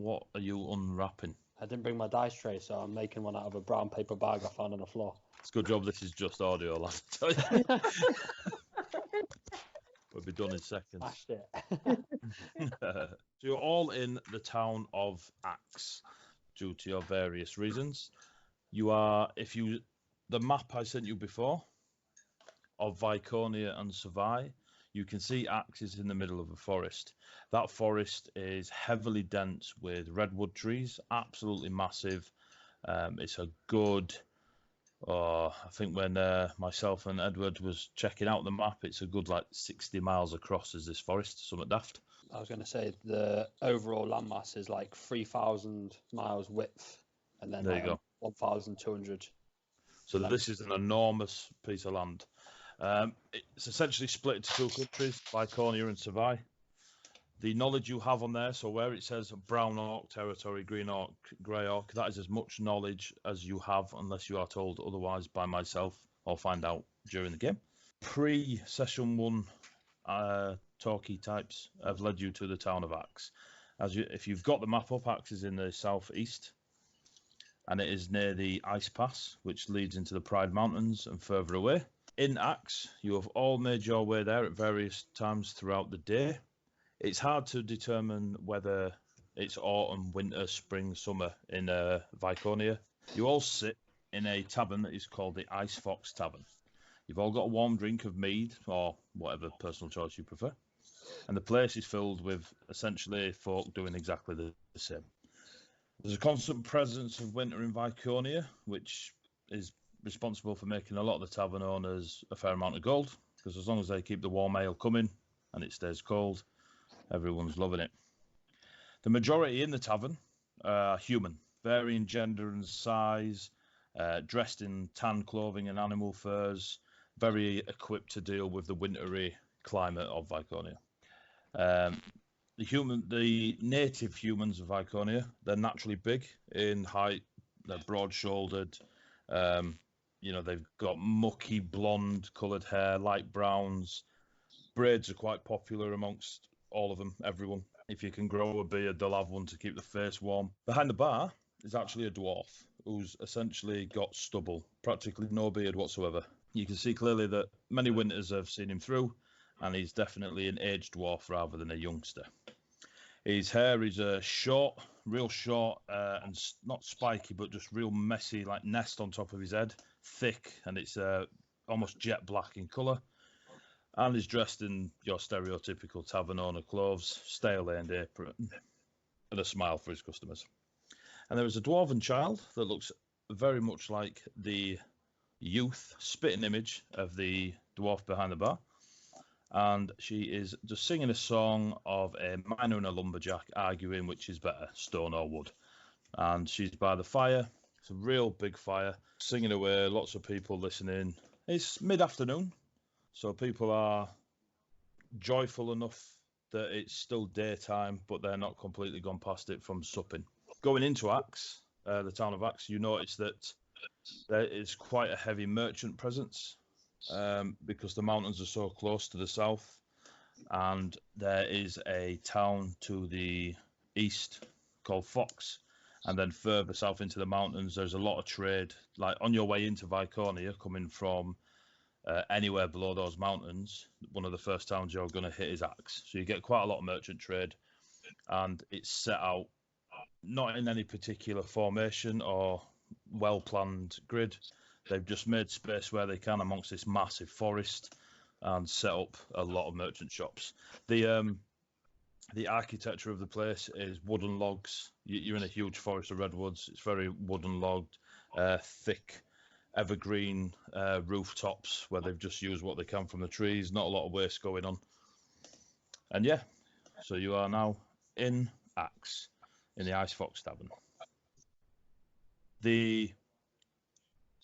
what are you unwrapping? I didn't bring my dice tray, so I'm making one out of a brown paper bag I found on the floor. It's a good job this is just audio, lad. We'll be done in seconds. Smashed it. So you're all in the town of Axe due to your various reasons. You are, the map I sent you before of Viconia and Savai, you can see Axe is in the middle of a forest. That forest is heavily dense with redwood trees, absolutely massive. It's a good, I think when myself and Edward was checking out the map, it's a good like 60 miles across is this forest, somewhat daft. I was going to say the overall landmass is like 3,000 miles width, and then there you go. 1,200. So this is an enormous piece of land. It's essentially split into two countries, Viconia and Savai. The knowledge you have on there, so where it says brown orc territory, green orc, grey orc, that is as much knowledge as you have unless you are told otherwise by myself or find out during the game. Pre-session 1 talkie types have led you to the town of Axe. If you've got the map up, Axe is in the southeast, and it is near the Ice Pass, which leads into the Pride Mountains and further away. In Axe, you have all made your way there at various times throughout the day. It's hard to determine whether it's autumn, winter, spring, summer in Viconia. You all sit in a tavern that is called the Ice Fox Tavern. You've all got a warm drink of mead, or whatever personal choice you prefer. And the place is filled with essentially folk doing exactly the same. There's a constant presence of winter in Viconia, which is responsible for making a lot of the tavern owners a fair amount of gold, because as long as they keep the warm ale coming and it stays cold, everyone's loving it. The majority in the tavern are human, varying gender and size, dressed in tan clothing and animal furs, very equipped to deal with the wintry climate of Viconia. The native humans of Viconia, they're naturally big in height, they're broad-shouldered, they've got mucky blonde coloured hair, light browns. Braids are quite popular amongst all of them, everyone. If you can grow a beard, they'll have one to keep the face warm. Behind the bar is actually a dwarf who's essentially got stubble, practically no beard whatsoever. You can see clearly that many winters have seen him through, and he's definitely an aged dwarf rather than a youngster. His hair is short, real short, and not spiky, but just real messy, like nest on top of his head, thick, and it's almost jet black in colour. And he's dressed in your stereotypical tavern owner clothes, stale-laned apron, and a smile for his customers. And there is a dwarven child that looks very much like the youth spitting image of the dwarf behind the bar. And she is just singing a song of a miner and a lumberjack arguing which is better, stone or wood. And she's by the fire. It's a real big fire, singing away, lots of people listening. It's mid-afternoon, so people are joyful enough that it's still daytime, but they're not completely gone past it from supping. Going into Axe, the town of Axe, you notice that there is quite a heavy merchant presence. Because the mountains are so close to the south, and there is a town to the east called Fox, and then further south into the mountains there's a lot of trade. Like on your way into Viconia, coming from anywhere below those mountains, one of the first towns you're going to hit is Axe, so you get quite a lot of merchant trade, and it's set out not in any particular formation or well-planned grid. They've just made space where they can amongst this massive forest and set up a lot of merchant shops. The architecture of the place is wooden logs. You're in a huge forest of redwoods. It's very wooden logged, thick, evergreen rooftops where they've just used what they can from the trees. Not a lot of waste going on. And yeah, so you are now in Axe, in the Ice Fox Tavern.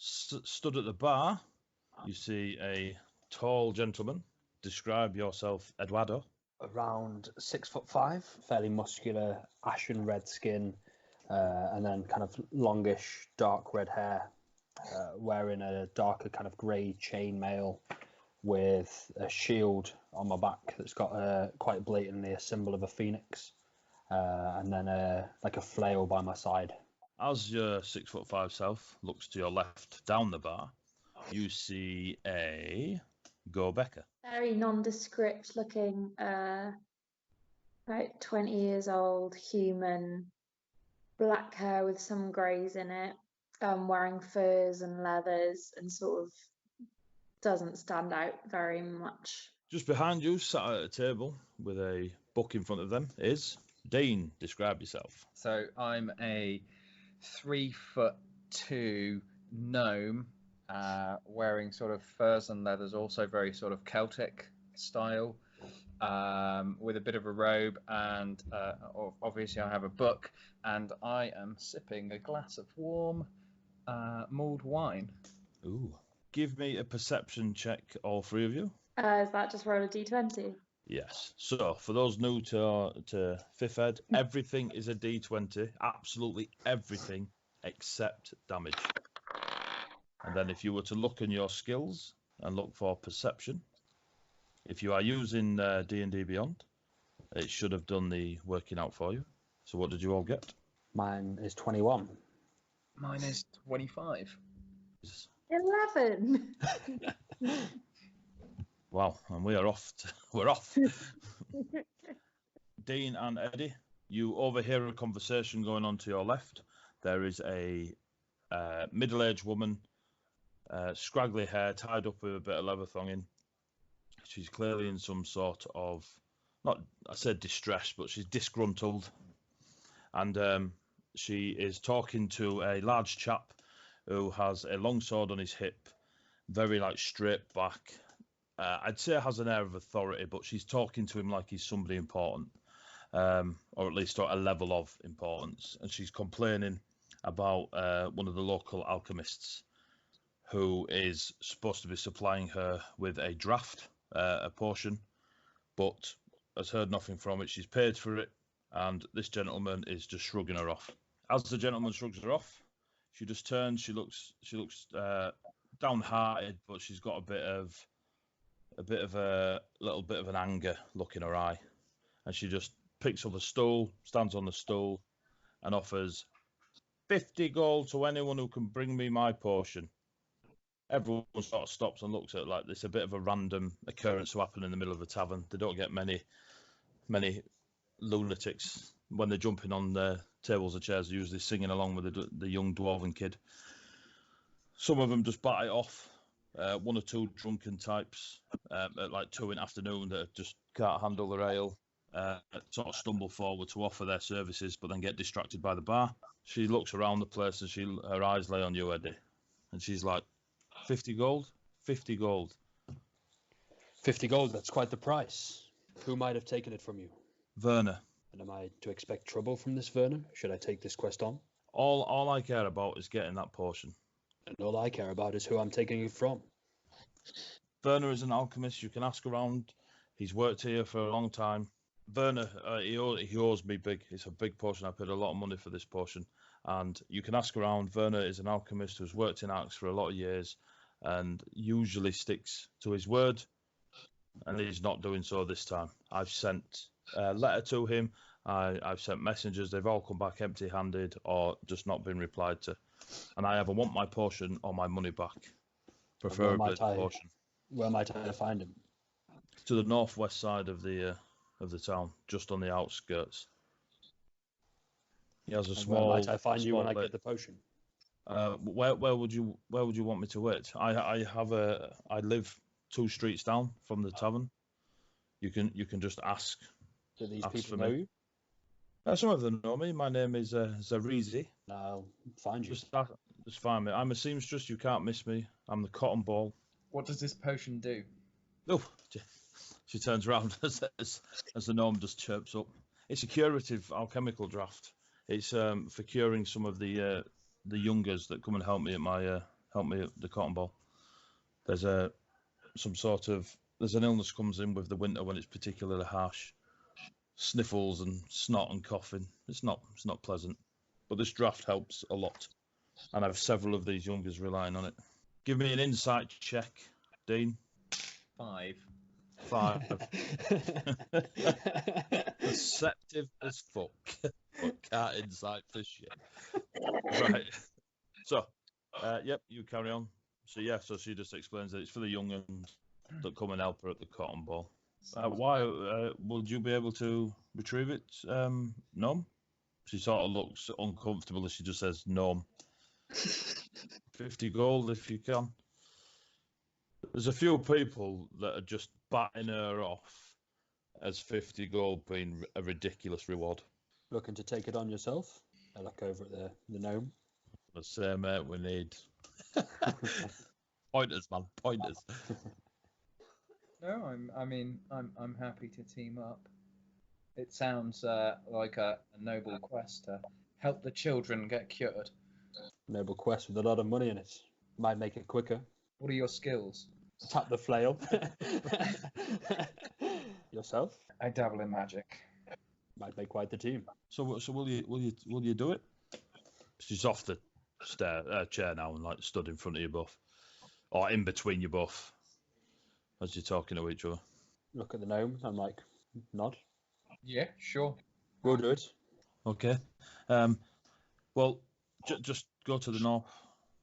Stood at the bar, you see a tall gentleman. Describe yourself, Eduardo. Around 6'5", fairly muscular, ashen red skin, and then kind of longish, dark red hair, wearing a darker kind of grey chainmail with a shield on my back that's got quite blatantly a symbol of a phoenix. and then like a flail by my side. As your 6'5" self looks to your left down the bar, you see a Gobecker. Very nondescript looking, about 20 years old human, black hair with some greys in it, wearing furs and leathers, and sort of doesn't stand out very much. Just behind you, sat at a table with a book in front of them, is Dean. Describe yourself. So I'm a 3'2" gnome, wearing sort of furs and leathers, also very sort of Celtic style, with a bit of a robe, and obviously I have a book, and I am sipping a glass of warm mulled wine. Ooh. Give me a perception check, all three of you. Is that just roll a d20? Yes. So, for those new to Fifth Ed, everything is a d20. Absolutely everything except damage. And then if you were to look in your skills and look for perception, if you are using D&D Beyond, it should have done the working out for you. So what did you all get? Mine is 21. Mine is 25. 11. Wow, and we are off. We're off. Dean and Eddie, you overhear a conversation going on to your left. There is a middle-aged woman, scraggly hair, tied up with a bit of leather thonging. She's clearly in some sort of, not, I said distress, but she's disgruntled. And she is talking to a large chap who has a long sword on his hip, very like straight back. I'd say has an air of authority, but she's talking to him like he's somebody important, or at least at a level of importance. And she's complaining about one of the local alchemists who is supposed to be supplying her with a draft, a potion, but has heard nothing from it. She's paid for it, and this gentleman is just shrugging her off. As the gentleman shrugs her off, she just turns. She looks downhearted, but she's got a little bit of an anger look in her eye, and she just picks up a stool, stands on the stool, and offers 50 gold to anyone who can bring me my potion. Everyone sort of stops and looks at it like this, a bit of a random occurrence to happen in the middle of a tavern. They don't get many lunatics when they're jumping on the tables and chairs, usually singing along with the young dwarven kid. Some of them just bat it off. One or two drunken types at like 2 in the afternoon that just can't handle their ale, sort of stumble forward to offer their services, but then get distracted by the bar. She looks around the place and her eyes lay on you, Eddie, and she's like, 50 gold? 50 gold. 50 gold, that's quite the price. Who might have taken it from you? Werner. And am I to expect trouble from this Werner? Should I take this quest on? All I care about is getting that potion. And all I care about is who I'm taking it from. Werner is an alchemist. You can ask around. He's worked here for a long time. Werner, he owes me big. It's a big potion. I paid a lot of money for this potion. And you can ask around. Werner is an alchemist who's worked in Arx for a lot of years and usually sticks to his word. And he's not doing so this time. I've sent a letter to him. I've sent messengers. They've all come back empty-handed or just not been replied to. And I either want my potion or my money back. Preferably the potion. Where might I find him? To the northwest side of the town, just on the outskirts. He has a small. Where might I find you when I get the potion? Where would you want me to wait? I live 2 streets down from the tavern. You can just ask. Do these people know you? Some of them know me. My name is Zarizi. I'll find you. Just find me. I'm a seamstress. You can't miss me. I'm the cotton ball. What does this potion do? Oh, she turns around as the gnome just chirps up. It's a curative alchemical draft. It's for curing some of the youngers that come and help me at the cotton ball. There's an illness comes in with the winter when it's particularly harsh. Sniffles and snot and coughing. It's not pleasant, but this draft helps a lot, and I have several of these youngers relying on it. Give me an insight check, Dean. 5. 5. Perceptive as fuck, but can't insight for shit. Right. So, yep, you carry on. So yeah, so she just explains that it's for the young ones that come and help her at the cotton ball. Why would you be able to retrieve it, Gnome? She sort of looks uncomfortable as she just says gnome. 50 gold if you can. There's a few people that are just batting her off as 50 gold being a ridiculous reward. Looking to take it on yourself? I look over at the gnome. The same, mate, we need. Pointers, man, pointers. No, I'm happy to team up. It sounds like a noble quest to help the children get cured. Noble quest with a lot of money in it. Might make it quicker. What are your skills? Tap the flail. Yourself? I dabble in magic. Might make quite the team. So will you do it? She's off the chair now and like stood in front of you both, or in between you both, as you're talking to each other. Look at the gnome. I'm like, nod. Yeah, sure. We'll do it. Okay. Well, just go to the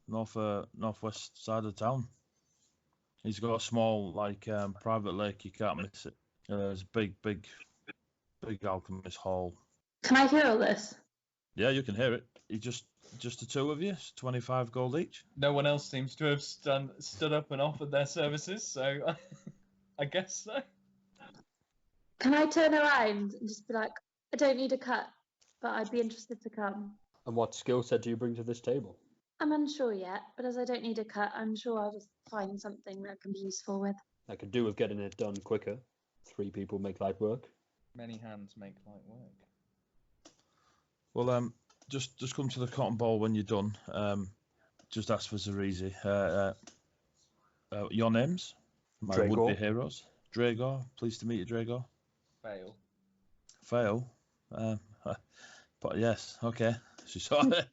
northwest side of town. He's got a small private lake. You can't miss it. There's a big alchemist hall. Can I hear all this? Yeah, you can hear it. You just the two of you. It's 25 gold each. No one else seems to have stood up and offered their services, so I guess so. Can I turn around and just be like, I don't need a cut, but I'd be interested to come. And what skill set do you bring to this table? I'm unsure yet, but as I don't need a cut, I'm sure I'll just find something that I can be useful with. I could do with getting it done quicker. 3 people make light work. Many hands make light work. Well, just come to the cotton ball when you're done. Just ask for Zarizi. Your names? My Dragor. would-be heroes. Dragor. Pleased to meet you, Dragor. Fail. But yes, okay. She saw it.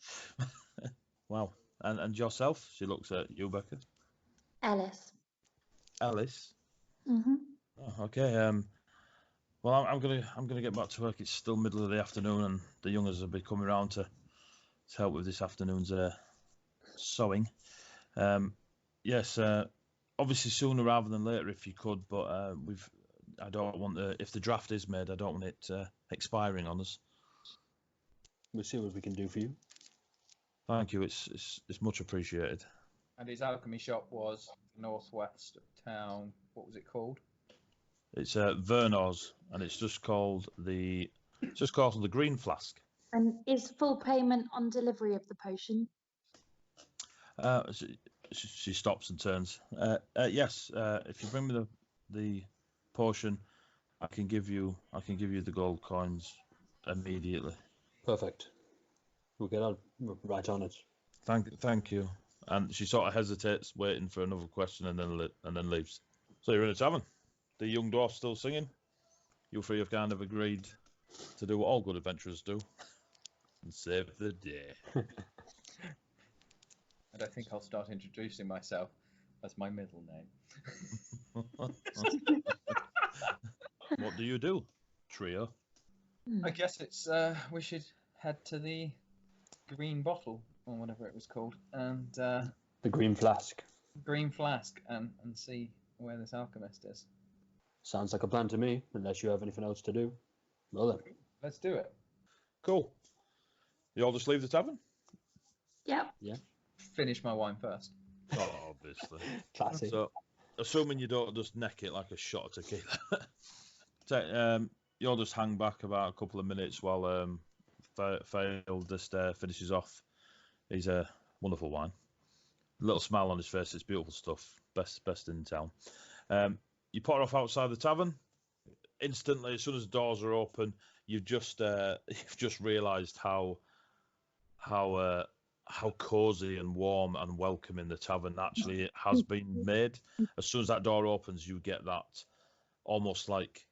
Wow. And yourself? She looks at you, Becca. Alice. Alice. Mm-hmm. Oh, okay. Well, I'm gonna get back to work. It's still middle of the afternoon, and the youngers will be coming around to help with this afternoon's sewing. Yes. Obviously sooner rather than later if you could, but I don't want if the draft is made, I don't want it expiring on us. We'll see what we can do for you. Thank you. It's much appreciated. And his alchemy shop was northwest of town. What was it called? It's Vernor's, and it's just called the Green Flask. And is full payment on delivery of the potion? She stops and turns. Yes. If you bring me the potion, I can give you the gold coins immediately. Perfect. We'll get right on it. Thank you. And she sort of hesitates, waiting for another question, and then leaves. So you're in a tavern. The young dwarf still singing. You three have kind of agreed to do what all good adventurers do, and save the day. And I think I'll start introducing myself as my middle name. What do you do, trio? I guess it's we should head to the green bottle or whatever it was called, and The green flask. green flask, and see where this alchemist is. Sounds like a plan to me, unless you have anything else to do. Well then. Let's do it. Cool. You all just leave the tavern? Yep. Finish my wine first. Oh, obviously. Classic. So, assuming you don't just neck it like a shot of tequila, you'll just hang back about a couple of minutes while Fail just finishes off. He's a wonderful wine. A little smile on his face. It's beautiful stuff. Best in town. You pot off outside the tavern. Instantly, as soon as the doors are open, you've just realised how cosy and warm and welcoming the tavern actually has been made. As soon as that door opens, you get that almost like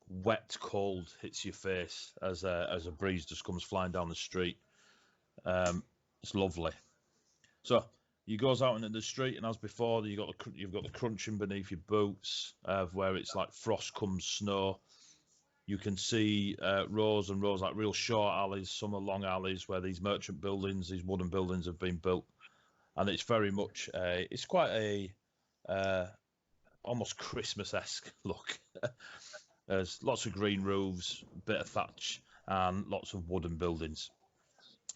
wet cold hits your face as a breeze just comes flying down the street. It's lovely. So You goes out into the street, and as before, you've got the crunching beneath your boots, where it's like frost comes snow. You can see rows and rows, like real short alleys. Some are long alleys where these merchant buildings, these wooden buildings, have been built, and it's very much it's quite a almost Christmas-esque look. There's lots of green roofs, bit of thatch, and lots of wooden buildings.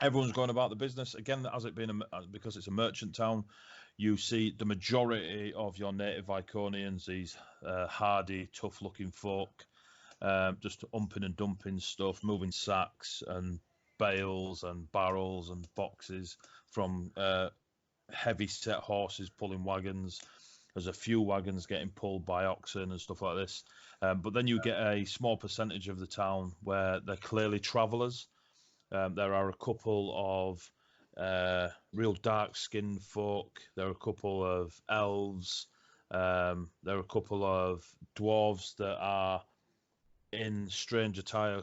Everyone's going about the business again, as it being because it's a merchant town. You see the majority of your native Iconians, these hardy, tough-looking folk, just umping and dumping stuff, moving sacks and bales and barrels and boxes from heavy-set horses pulling wagons. There's a few wagons getting pulled by oxen and stuff like this. But then you get a small percentage of the town where they're clearly travellers. There are a couple of real dark-skinned folk. There are a couple of elves. There are a couple of dwarves that are in strange attire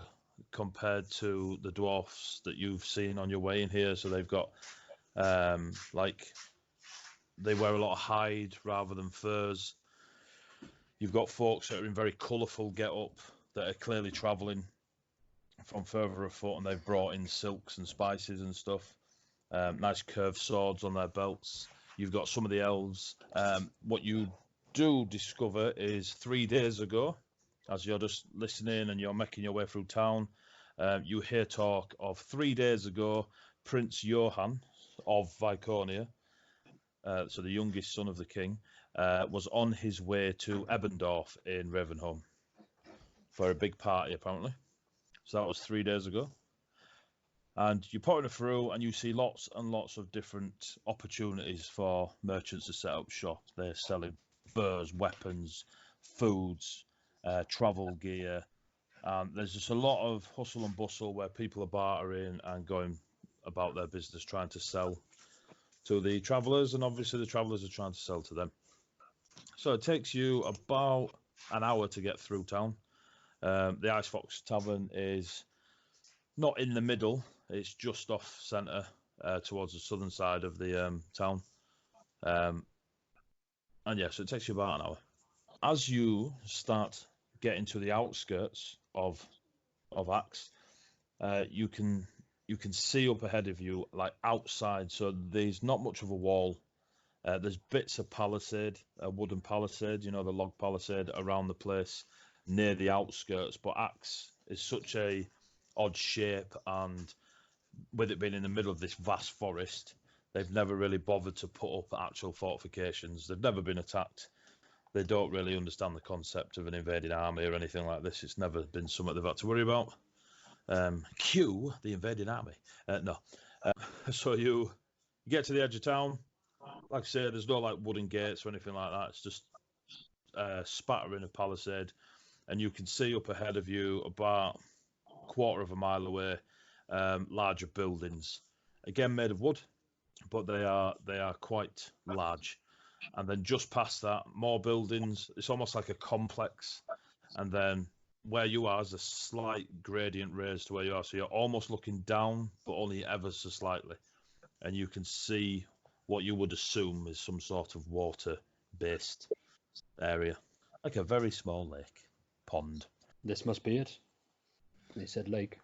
compared to the dwarfs that you've seen on your way in here. So they've got they wear a lot of hide rather than furs. You've got folks that are in very colourful get-up that are clearly travelling from further afoot, and they've brought in silks and spices and stuff. Nice curved swords on their belts. You've got some of the elves. What you do discover is 3 days ago, as you're just listening and you're making your way through town, you hear talk of 3 days ago, Prince Johann of Viconia, so the youngest son of the king, was on his way to Ebbendorf in Ravenholm for a big party, apparently. So that was 3 days ago. And you're pottering through and you see lots and lots of different opportunities for merchants to set up shop. They're selling furs, weapons, foods, travel gear. There's just a lot of hustle and bustle where people are bartering and going about their business, trying to sell to the travellers, and obviously the travellers are trying to sell to them. So it takes you about an hour to get through town. The Ice Fox Tavern is not in the middle, it's just off centre towards the southern side of the town. And yeah, so it takes you about an hour. As you start getting to the outskirts of Axe, you can see up ahead of you, like outside, so there's not much of a wall. There's bits of palisade, a wooden palisade, the log palisade around the place near the outskirts, but Axe is such a odd shape, and with it being in the middle of this vast forest, they've never really bothered to put up actual fortifications. They've never been attacked. They don't really understand the concept of an invading army or anything like this. It's never been something they've had to worry about. Cue the invading army. No. So you get to the edge of town. Like I say, there's no like wooden gates or anything like that. It's just spattering of palisade, and you can see up ahead of you, about a quarter of a mile away, larger buildings, again made of wood, but they are quite large. And then just past that, more buildings. It's almost like a complex, and then where you are is a slight gradient raised to where you are, so you're almost looking down, but only ever so slightly, and you can see what you would assume is some sort of water-based area, like a very small lake, pond. This must be it. They said lake.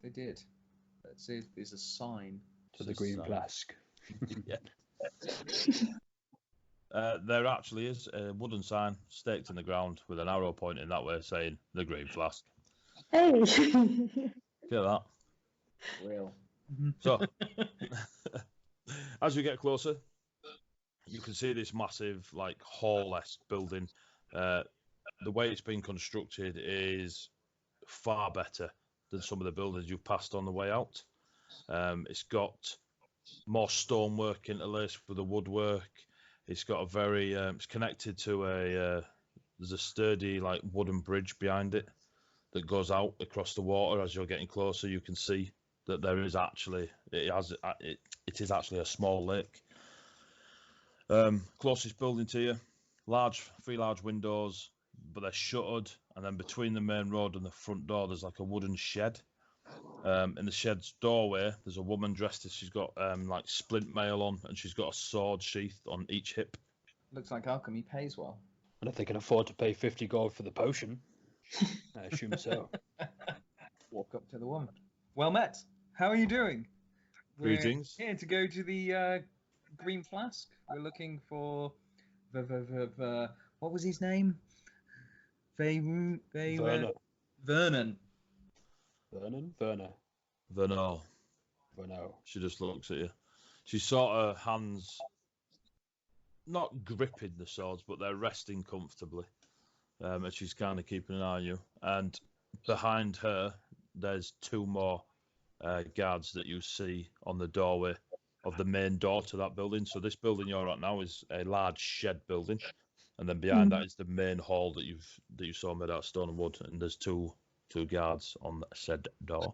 They did. Let's see, there's a sign. To the green flask. Yeah. There actually is a wooden sign staked in the ground with an arrow pointing that way, saying the green flask. Hey. Feel that? Real. So, as you get closer, you can see this massive, like, hall-esque building. The way it's been constructed is far better than some of the buildings you've passed on the way out. It's got more stonework interlaced with the woodwork. It's got a very, it's connected to there's a sturdy, like, wooden bridge behind it that goes out across the water. As you're getting closer, you can see that there is actually, it is actually a small lake. Closest building to you, three large windows, but they're shuttered, and then between the main road and the front door, there's like a wooden shed. In the shed's doorway, there's a woman dressed as she's got like splint mail on, and she's got a sword sheathed on each hip. Looks like alchemy pays well. And if they can afford to pay 50 gold for the potion, I assume so. Walk up to the woman. Well met. How are you doing? Greetings. We're here to go to the green flask. We're looking for what was his name? Verner. Vernon. Vernal. She just looks at you. She's sort of hands, not gripping the swords, but they're resting comfortably. And she's kind of keeping an eye on you. And behind her, there's two more guards that you see on the doorway of the main door to that building. So this building you're at now is a large shed building, and then behind that is the main hall that you saw made out of stone and wood. And there's two guards on said door.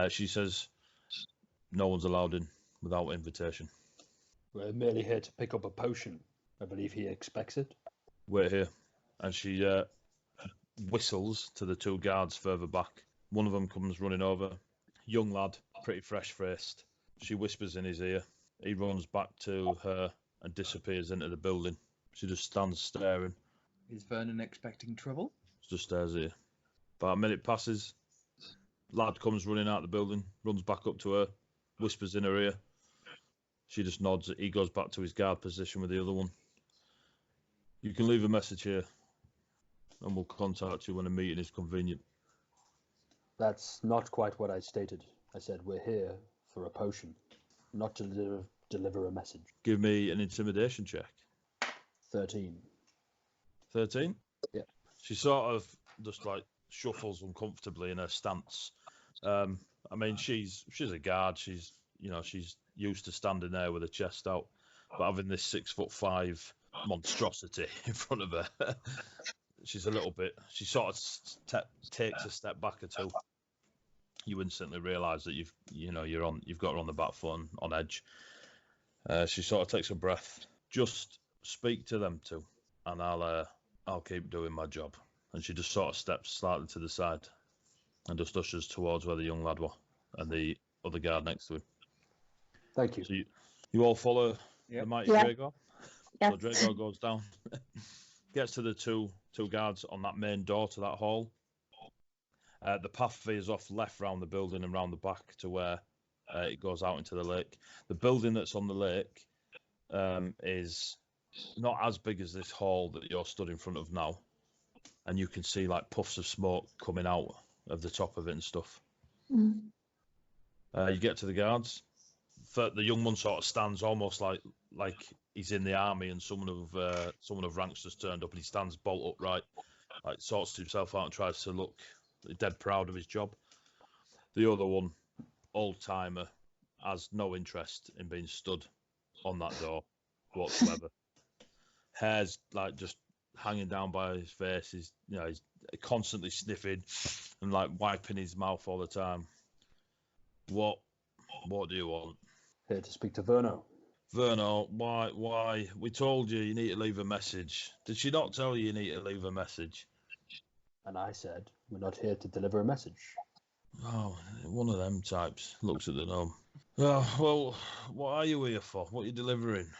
She says, "No one's allowed in without invitation. We're merely here to pick up a potion. I believe he expects it." Wait here." And she whistles to the two guards further back. One of them comes running over. Young lad, pretty fresh-faced. She whispers in his ear. He runs back to her and disappears into the building. She just stands staring. Is Vernon expecting trouble? Just stares at you. About a minute passes. Lad comes running out of the building, runs back up to her, whispers in her ear. She just nods. He goes back to his guard position with the other one. "You can leave a message here, and we'll contact you when a meeting is convenient." That's not quite what I stated. I said we're here for a potion, not to deliver a message. Give me an intimidation check. 13. 13? Yeah. She sort of just like shuffles uncomfortably in her stance. I mean, she's a guard. She's used to standing there with her chest out, but having this 6'5" monstrosity in front of her, she's a little bit. She sort of takes a step back or two. You instantly realise that you've got her on the back foot and on edge. She sort of takes a breath. "Just speak to them two, and I'll keep doing my job." And she just sort of steps slightly to the side and just ushers towards where the young lad was and the other guard next to him. Thank you. So you all follow the mighty Dragor? Yeah. So Dragor goes down, gets to the two guards on that main door to that hall. The path veers off left round the building and round the back to where it goes out into the lake. The building that's on the lake is not as big as this hall that you're stood in front of now. And you can see like puffs of smoke coming out of the top of it and stuff. You get to the guards. The young one sort of stands almost like he's in the army, and someone of ranks just turned up, and he stands bolt upright, like sorts himself out and tries to look dead proud of his job. The other one, old timer, has no interest in being stood on that door whatsoever. Hair's like just hanging down by his face. He's constantly sniffing and like wiping his mouth all the time. What do you want? Here to speak to Verno. Verno, why? We told you need to leave a message. Did she not tell you need to leave a message? And I said, we're not here to deliver a message. Oh, one of them types. Looks at the gnome. Oh, well, what are you here for? What are you delivering?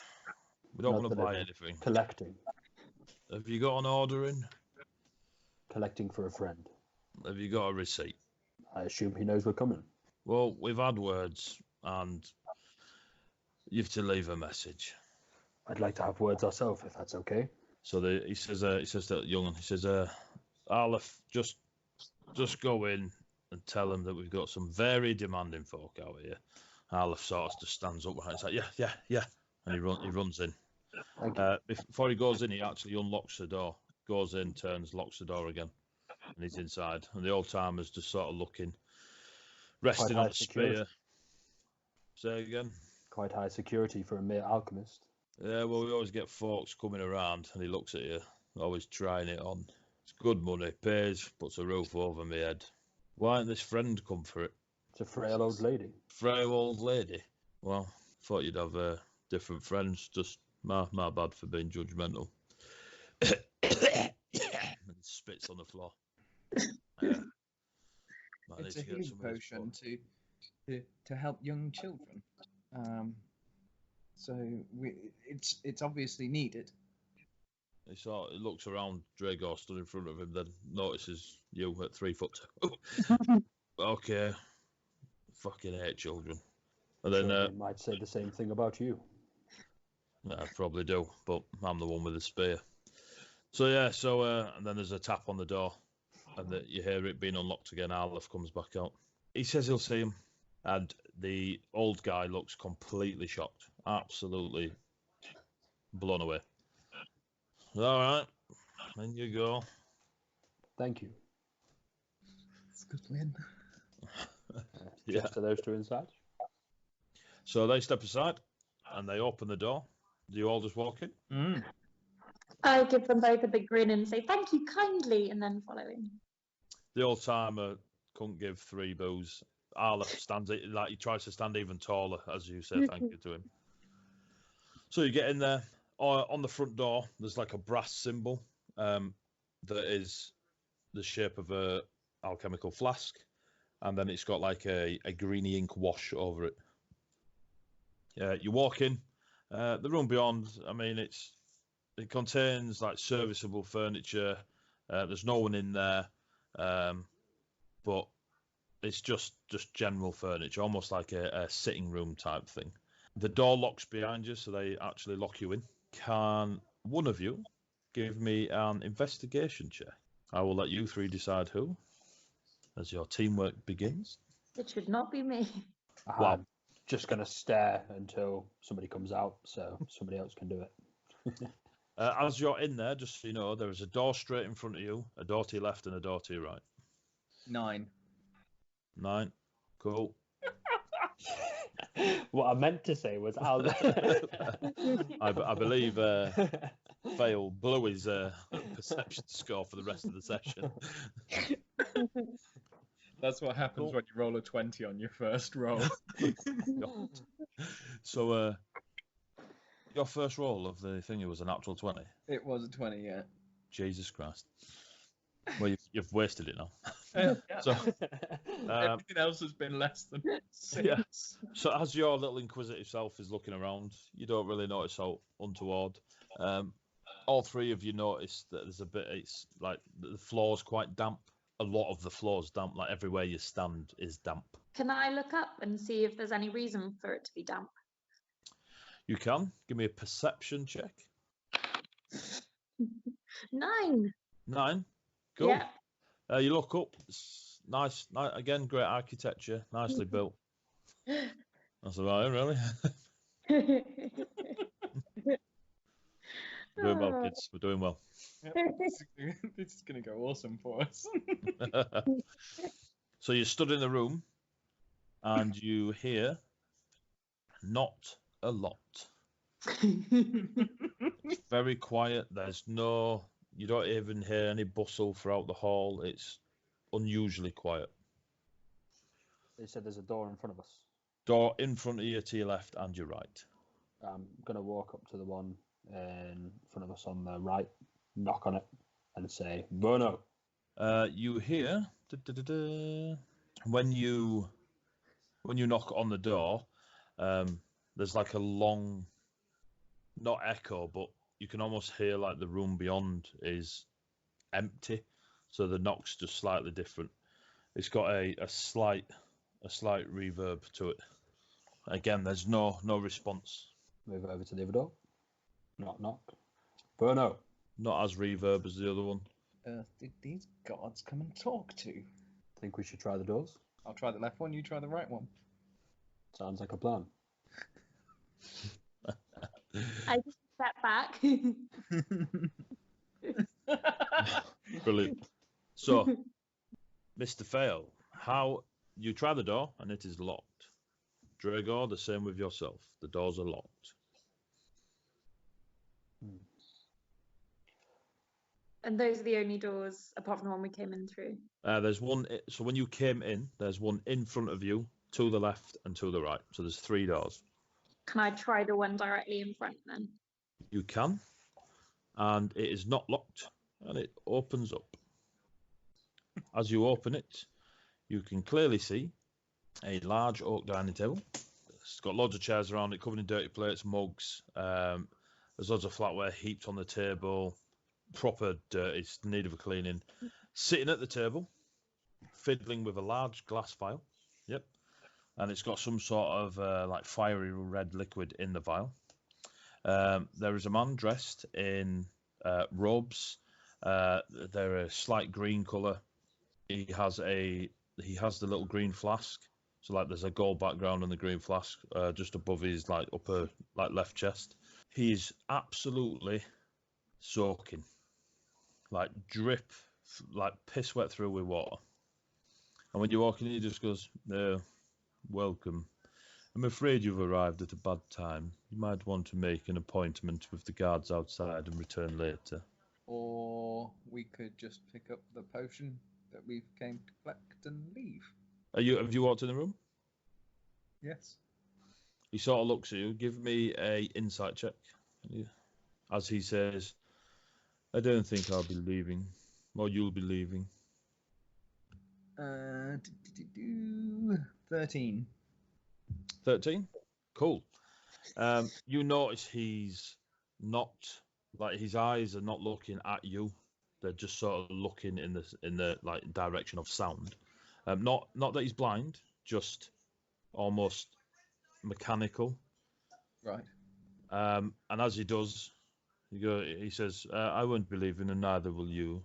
We don't want to buy anything. Collecting. Have you got an order in? Collecting for a friend. Have you got a receipt? I assume he knows we're coming. Well, we've had words, and you have to leave a message. I'd like to have words ourselves, if that's okay. So he says to the young one, he says, "Aleph, just go in and tell them that we've got some very demanding folk out here." Aleph sort of just stands up and he's like, yeah, and he runs in. Thank you. Before he goes in, he actually unlocks the door, goes in, turns, locks the door again, and he's inside. And the old timer's just sort of looking, resting on a spear. Say again. Quite high security for a mere alchemist. Yeah, well, we always get folks coming around, and he looks at you, always trying it on. It's good money, pays, puts a roof over my head. Why ain't this friend come for it? It's a frail old lady. Frail old lady? Well, thought you'd have different friends. Just my bad for being judgmental. And spits on the floor. I It's need a to get healing some of this potion book. to help young children. So it's obviously needed. He looks around Dragor stood in front of him, then notices you at 3 foot. Okay. Fucking hate children. And then Sure, they might say the same thing about you. I probably do, but I'm the one with the spear. So and then there's a tap on the door, and you hear it being unlocked again. Arleth comes back out. He says he'll see him, and the old guy looks completely shocked, absolutely blown away. All right, in you go. Thank you. It's a good win. Yeah. Just to those two inside. So they step aside, and they open the door. Do you all just walk in? Mm. I give them both a big grin and say thank you kindly, and then follow in. The old timer couldn't give 3 boos. Arleth stands he tries to stand even taller as you say thank you to him. So you get in there. On the front door, there's like a brass symbol that is the shape of a alchemical flask, and then it's got like a greeny ink wash over it. You walk in. The room beyond, I mean, it contains like serviceable furniture. There's no one in there, but it's just general furniture, almost like a sitting room type thing. The door locks behind you, so they actually lock you in. Can one of you give me an investigation check? I will let you 3 decide who, as your teamwork begins. It should not be me. Wow. I'm just going to stare until somebody comes out, so somebody else can do it. As you're in there, just so you know, there is a door straight in front of you, a door to your left and a door to your right. 9. 9. Cool. What I meant to say was I'll... I believe Fail blew his perception score for the rest of the session. That's what happens when you roll a 20 on your first roll. So, your first roll of the thing, it was a natural 20. It was a 20, yeah. Jesus Christ. Well, you've wasted it now. Yeah. So, everything else has been less than 6. Yeah. So as your little inquisitive self is looking around, you don't really notice how untoward. All 3 of you notice that there's a bit. It's like the floor's quite damp. A lot of the floor's damp. Like everywhere you stand is damp. Can I look up and see if there's any reason for it to be damp? You can give me a perception check. 9. 9. Cool. Yeah. You look up. It's nice. Again, great architecture. Nicely built. That's about it, really. We're doing well, kids. We're doing well. Yep, this is going to go awesome for us. So you stood in the room, and you hear not a lot. It's very quiet. You don't even hear any bustle throughout the hall. It's unusually quiet. They said there's a door in front of us. Door in front of you to your left and your right. I'm going to walk up to the one in front of us on the right, knock on it, and say, Bono. You hear, when you knock on the door, there's like a long, not echo, but you can almost hear like the room beyond is empty, so the knock's just slightly different. It's got a slight reverb to it. Again, there's no response. Move over to the other door. Knock, knock. Bono. Not as reverb as the other one. Did these gods come and talk to? Think we should try the doors? I'll try the left one, you try the right one. Sounds like a plan. I just step back. Brilliant. So, Mr. Fail, how you try the door and it is locked. Dragor, the same with yourself. The doors are locked. And those are the only doors, apart from the one we came in through. There's one. So when you came in, there's one in front of you, to the left, and to the right. So there's 3 doors. Can I try the one directly in front then? You can, and it is not locked, and it opens up. As you open it, you can clearly see a large oak dining table. It's got loads of chairs around it, covered in dirty plates, mugs. There's loads of flatware heaped on the table. Proper dirt. It's in need of a cleaning. Sitting at the table, fiddling with a large glass vial. Yep. And it's got some sort of like fiery red liquid in the vial. There is a man dressed in robes. They're a slight green colour. He has the little green flask. So like there's a gold background on the green flask just above his like upper like left chest. He's absolutely soaking, like drip, like piss wet through with water. And when you walk in, he just goes, welcome. I'm afraid you've arrived at a bad time. You might want to make an appointment with the guards outside and return later. Or we could just pick up the potion that we came to collect and leave. Have you walked in the room? Yes. He sort of looks at you. Give me a insight check. As he says, I don't think I'll be leaving. Or you'll be leaving. 13. 13? Cool. You notice he's not, like his eyes are not looking at you. They're just sort of looking in the like direction of sound. Not that he's blind, just almost mechanical. Right. And as he does, he says, I won't be leaving and neither will you.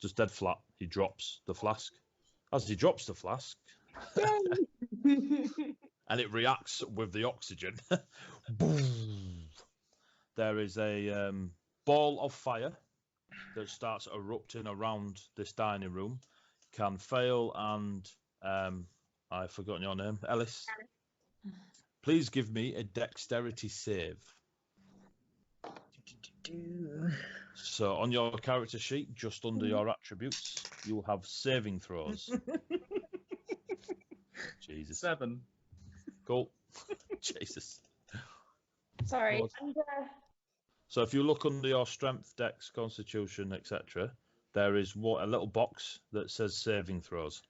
Just dead flat, he drops the flask. As he drops the flask, and it reacts with the oxygen, boom, there is a ball of fire that starts erupting around this dining room. Can Fail and I've forgotten your name, Ellis. Please give me a dexterity save. So on your character sheet, just under your attributes, you'll have saving throws. Jesus. 7. Cool. Jesus. Sorry. What? So if you look under your strength, dex, constitution, etc., there is a little box that says saving throws.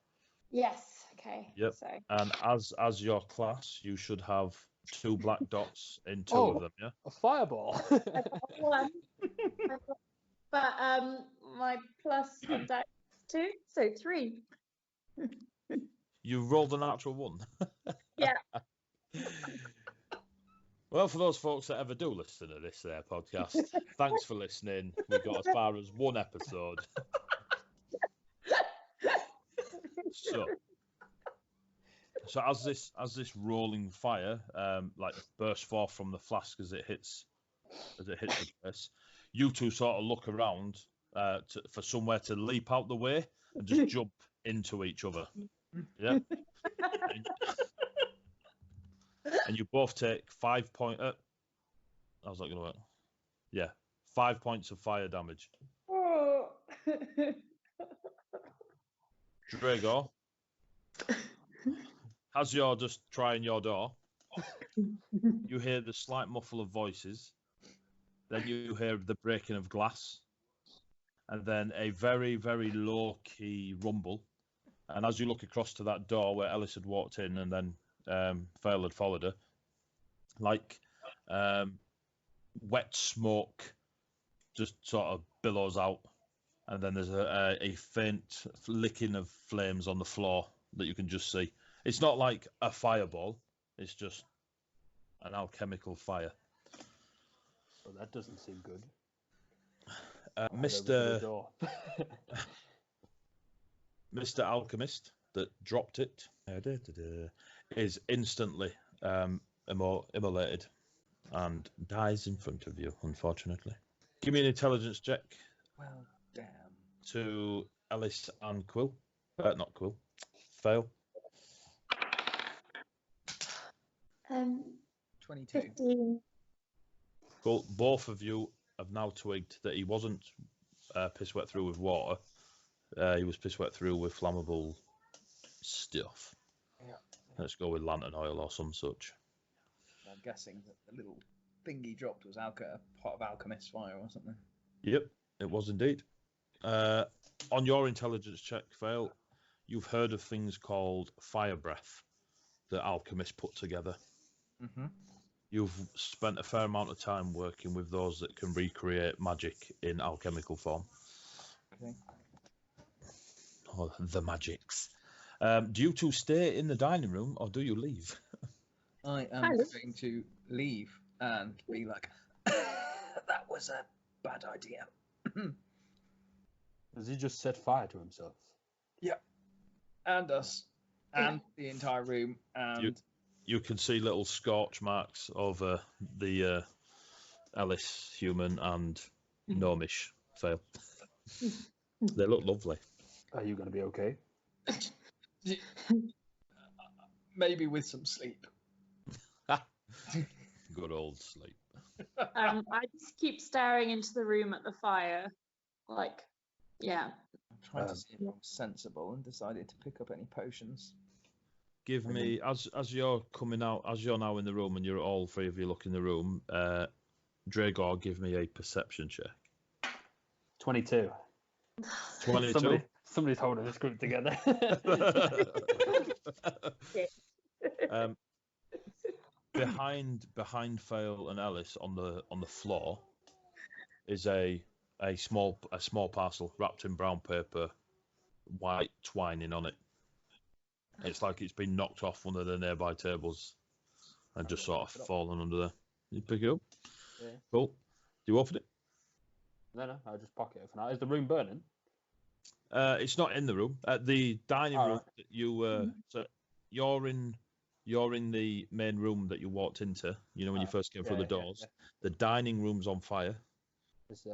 Yes. Okay. Yep. So. And as your class, you should have 2 black dots in 2 of them. Yeah. A fireball. One. But my plus on dex 2, so 3. You rolled a natural 1. Yeah. Well, for those folks that ever do listen to this podcast, thanks for listening. We got as far as 1 episode. So as this rolling fire like bursts forth from the flask as it hits the place, you two sort of look around for somewhere to leap out the way and just jump into each other. Yeah. And you both take 5 points. How's that going to work? Yeah, 5 points of fire damage. Oh. Drago, as you're just trying your door, you hear the slight muffle of voices. Then you hear the breaking of glass. And then a very, very low-key rumble. And as you look across to that door where Ellis had walked in and then Fail had followed her, like wet smoke just sort of billows out, and then there's a faint licking of flames on the floor that you can just see. It's not like a fireball, it's just an alchemical fire. Well, that doesn't seem good. Mr. Alchemist that dropped it is instantly immolated and dies in front of you, unfortunately. Give me an intelligence check. Well, damn. To Ellis and Quill. Not Quill. Fail. 22. 15. Cool. Both of you have now twigged that he wasn't piss wet through with water. He was piss wet through with flammable stuff. Yeah. Let's go with lantern oil or some such. I'm guessing that the little thing he dropped was a pot of alchemist's fire or something. Yep, it was indeed. On your intelligence check, Fail, you've heard of things called fire breath that alchemists put together. Mm-hmm. You've spent a fair amount of time working with those that can recreate magic in alchemical form. Okay. Oh, the magics. Do you two stay in the dining room or do you leave? I am Hello. going to leave and be like, that was a bad idea. Does he just set fire to himself? And us. And the entire room. And You can see little scorch marks over the Ellis human and gnomish fail. They look lovely. Are you going to be okay? maybe with some sleep. Good old sleep. I just keep staring into the room at the fire, like, yeah. I'm trying to see if I'm sensible and decided to pick up any potions. Give me, as you're coming out, as you're now in the room and you're all three of you look in the room, Dragor, give me a perception check. 22. 22. Somebody's holding this group together. Behind Fail and Ellis on the floor is a small parcel wrapped in brown paper, white twining on it. It's like it's been knocked off one of the nearby tables and just sort of fallen under there. You pick it up? Yeah. Cool. Do you open it? No, I'll just pocket it for now. Is the room burning? It's not in the room. The dining room right. that you so you're in the main room that you walked into. You know when you first came through the doors. Yeah. The dining room's on fire. So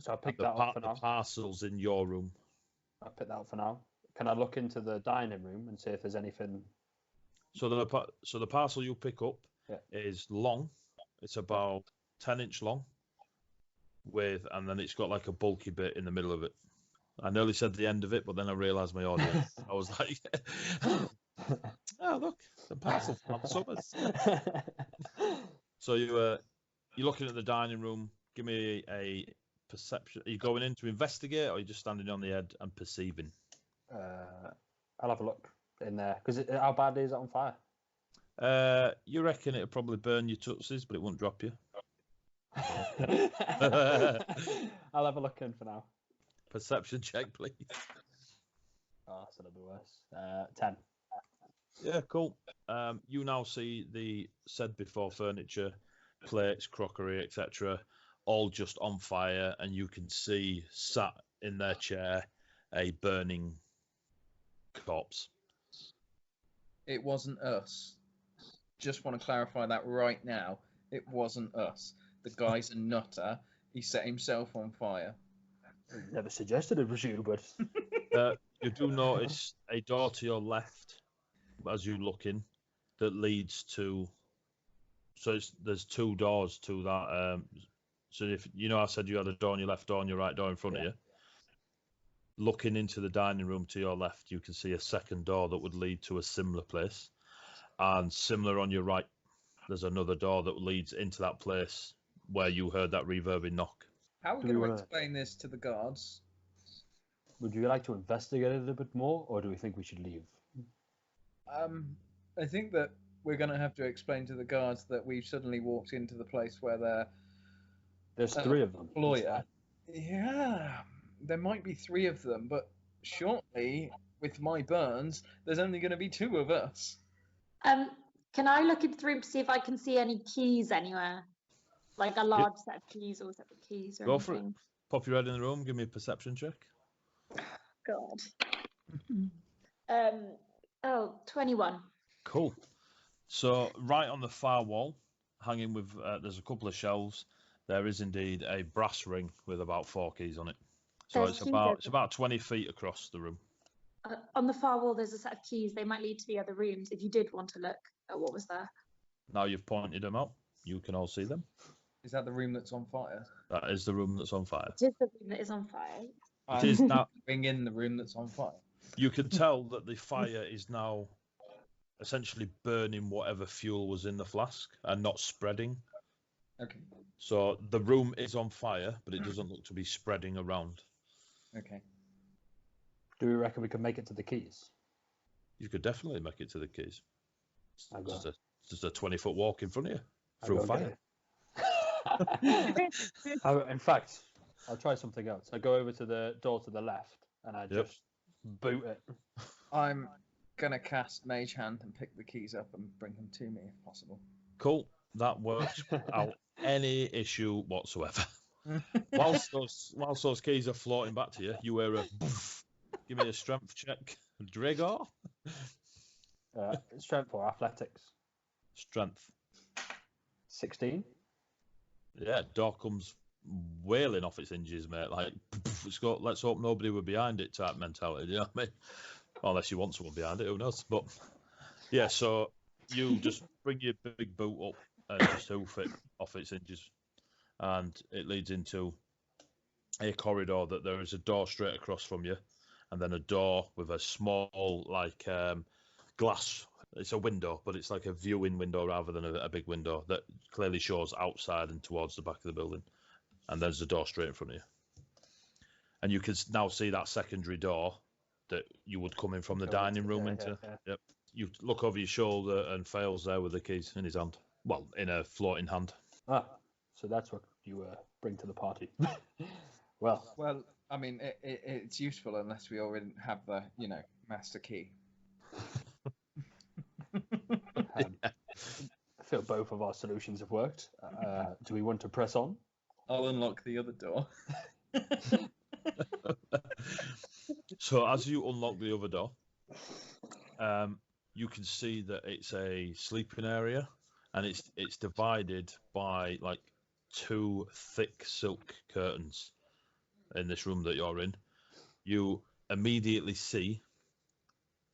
I picked that up for now. The parcel's in your room. I picked that up for now. Can I look into the dining room and see if there's anything? So the parcel you pick up is long. It's about 10-inch long, and then it's got like a bulky bit in the middle of it. I nearly said the end of it, but then I realised my audience. I was like, "Oh look, the parcel from Summers." So you're looking at the dining room. Give me a perception. Are you going in to investigate, or are you just standing on the edge and perceiving? I'll have a look in there because how bad is it on fire? You reckon it'll probably burn your tootsies, but it won't drop you. I'll have a look in for now. Perception check, please. Oh, that's a little bit worse. 10. Yeah, cool. You now see the said before furniture, plates, crockery, etc., all just on fire, and you can see sat in their chair a burning corpse. It wasn't us. Just want to clarify that right now. It wasn't us. The guy's a nutter. He set himself on fire. Never suggested it was you, but You do notice a door to your left as you look in that leads to. So there's two doors to that. So if I said you had a door on your left door and your right door in front of you. Looking into the dining room to your left, you can see a second door that would lead to a similar place, and similar on your right, there's another door that leads into that place where you heard that reverbing knock. How are we going to explain this to the guards? Would you like to investigate it a little bit more, or do we think we should leave? I think that we're going to have to explain to the guards that we've suddenly walked into the place where there's 3 of them. Lawyer. Yeah, there might be 3 of them, but shortly, with my burns, there's only going to be 2 of us. Can I look into the room to see if I can see any keys anywhere? Like a large set of keys or separate keys or Go anything? for it. Pop your head in the room. Give me a perception check. God. 21. Cool. So right on the far wall, hanging with there's a couple of shelves. There is indeed a brass ring with about 4 keys on it. So it's about 20 feet across the room. On the far wall, there's a set of keys. They might lead to the other rooms. If you did want to look at what was there. Now you've pointed them out, you can all see them. Is that the room that's on fire? That is the room that's on fire. It is the room that is on fire. It is now. Bring in the room that's on fire. You can tell that the fire is now essentially burning whatever fuel was in the flask and not spreading. Okay. So the room is on fire, but it doesn't look to be spreading around. Okay. Do we reckon we can make it to the keys? You could definitely make it to the keys. I It's go, just a 20-foot walk in front of you I through go fire. In fact, I'll try something else. I go over to the door to the left and I Yep. just boot it. I'm gonna cast Mage Hand and pick the keys up and bring them to me if possible. Cool. That works without any issue whatsoever. Whilst those keys are floating back to you, you hear a boof. Give me a strength check. Dragor? Strength or athletics? Strength. 16. Yeah, door comes wailing off its hinges, mate. Like, it's got, let's hope nobody were behind it type mentality, you know what I mean? Unless you want someone behind it, who knows? But, yeah, so you just bring your big boot up and just hoof it off its hinges. And it leads into a corridor that there is a door straight across from you, and then a door with a small, like, glass. It's a window, but it's like a viewing window rather than a big window that clearly shows outside and towards the back of the building. And there's a door straight in front of you. And you can now see that secondary door that you would come in from the dining room into. Yeah. Yep. You look over your shoulder and Fail's there with the keys in his hand. Well, in a floating hand. Ah, so that's what you bring to the party. Well, I mean, it's useful unless we already have the, master key. I feel both of our solutions have worked. Do we want to press on? I'll unlock the other door. So as you unlock the other door, you can see that it's a sleeping area, and it's divided by like 2 thick silk curtains in this room that you're in. You immediately see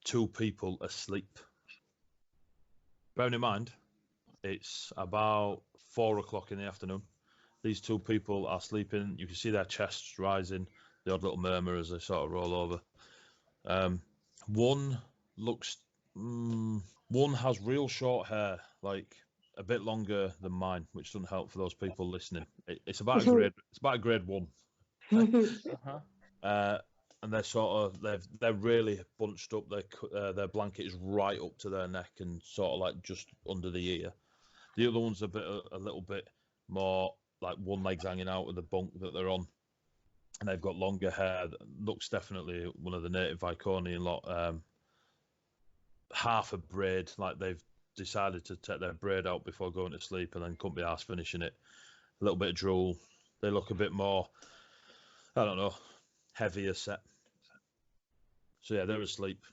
2 people asleep. Bearing in mind, it's about 4 o'clock in the afternoon. These 2 people are sleeping. You can see their chests rising, the odd little murmur as they sort of roll over. One has real short hair, like a bit longer than mine, which doesn't help for those people listening. It's about a grade 1. Uh-huh. And they're really bunched up. Their blanket is right up to their neck and sort of like just under the ear. The other one's a little bit more like one leg's hanging out of the bunk that they're on, and they've got longer hair. That looks definitely one of the native Iconian lot. Half a braid, like they've decided to take their braid out before going to sleep, and then couldn't be arsed finishing it. A little bit of drool. They look a bit more, I don't know, heavier set. So yeah, they're asleep.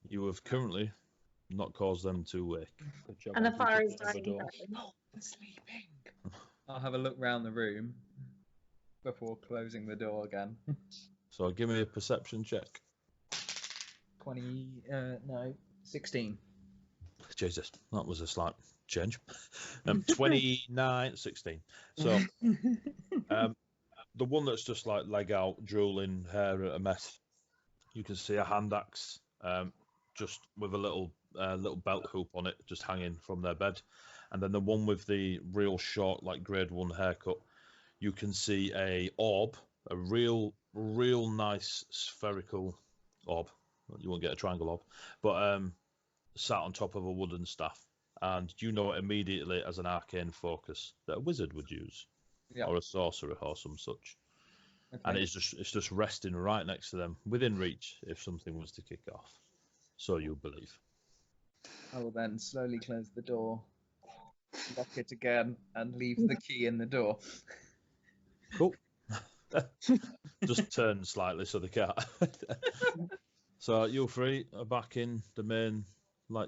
You have currently not caused them to wake. Good job. And the on fire keeping is the other dying. door. They're sleeping. I'll have a look round the room before closing the door again. So give me a perception check. 16. Jesus, that was a slight change. 29, 16. So the one that's just like leg out, drooling, hair a mess. You can see a hand axe, just with a little belt hoop on it, just hanging from their bed. And then the one with the real short, like grade 1 haircut, you can see a orb, a real nice spherical orb. You won't get a triangle orb, but sat on top of a wooden staff. And you know it immediately as an arcane focus that a wizard would use, or a sorcerer or some such. Okay. And it's just resting right next to them, within reach if something was to kick off. So you believe. I will then slowly close the door, lock it again, and leave the key in the door. Cool. Just turn slightly so they can't. So you 3 are back in the main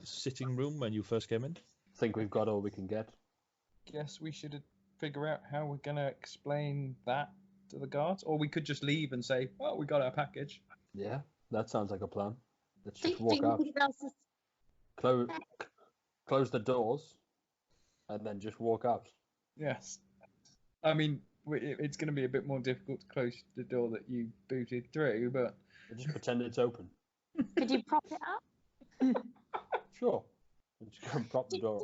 sitting room when you first came in? Think we've got all we can get. Guess we should figure out how we're going to explain that to the guards, or we could just leave and say, "Oh, we got our package." Yeah, that sounds like a plan. Let's just walk out. Close the doors, and then just walk out. Yes. I mean, it's going to be a bit more difficult to close the door that you booted through, but we'll just pretend it's open. Could you prop it up? Sure. We'll just go and prop the door.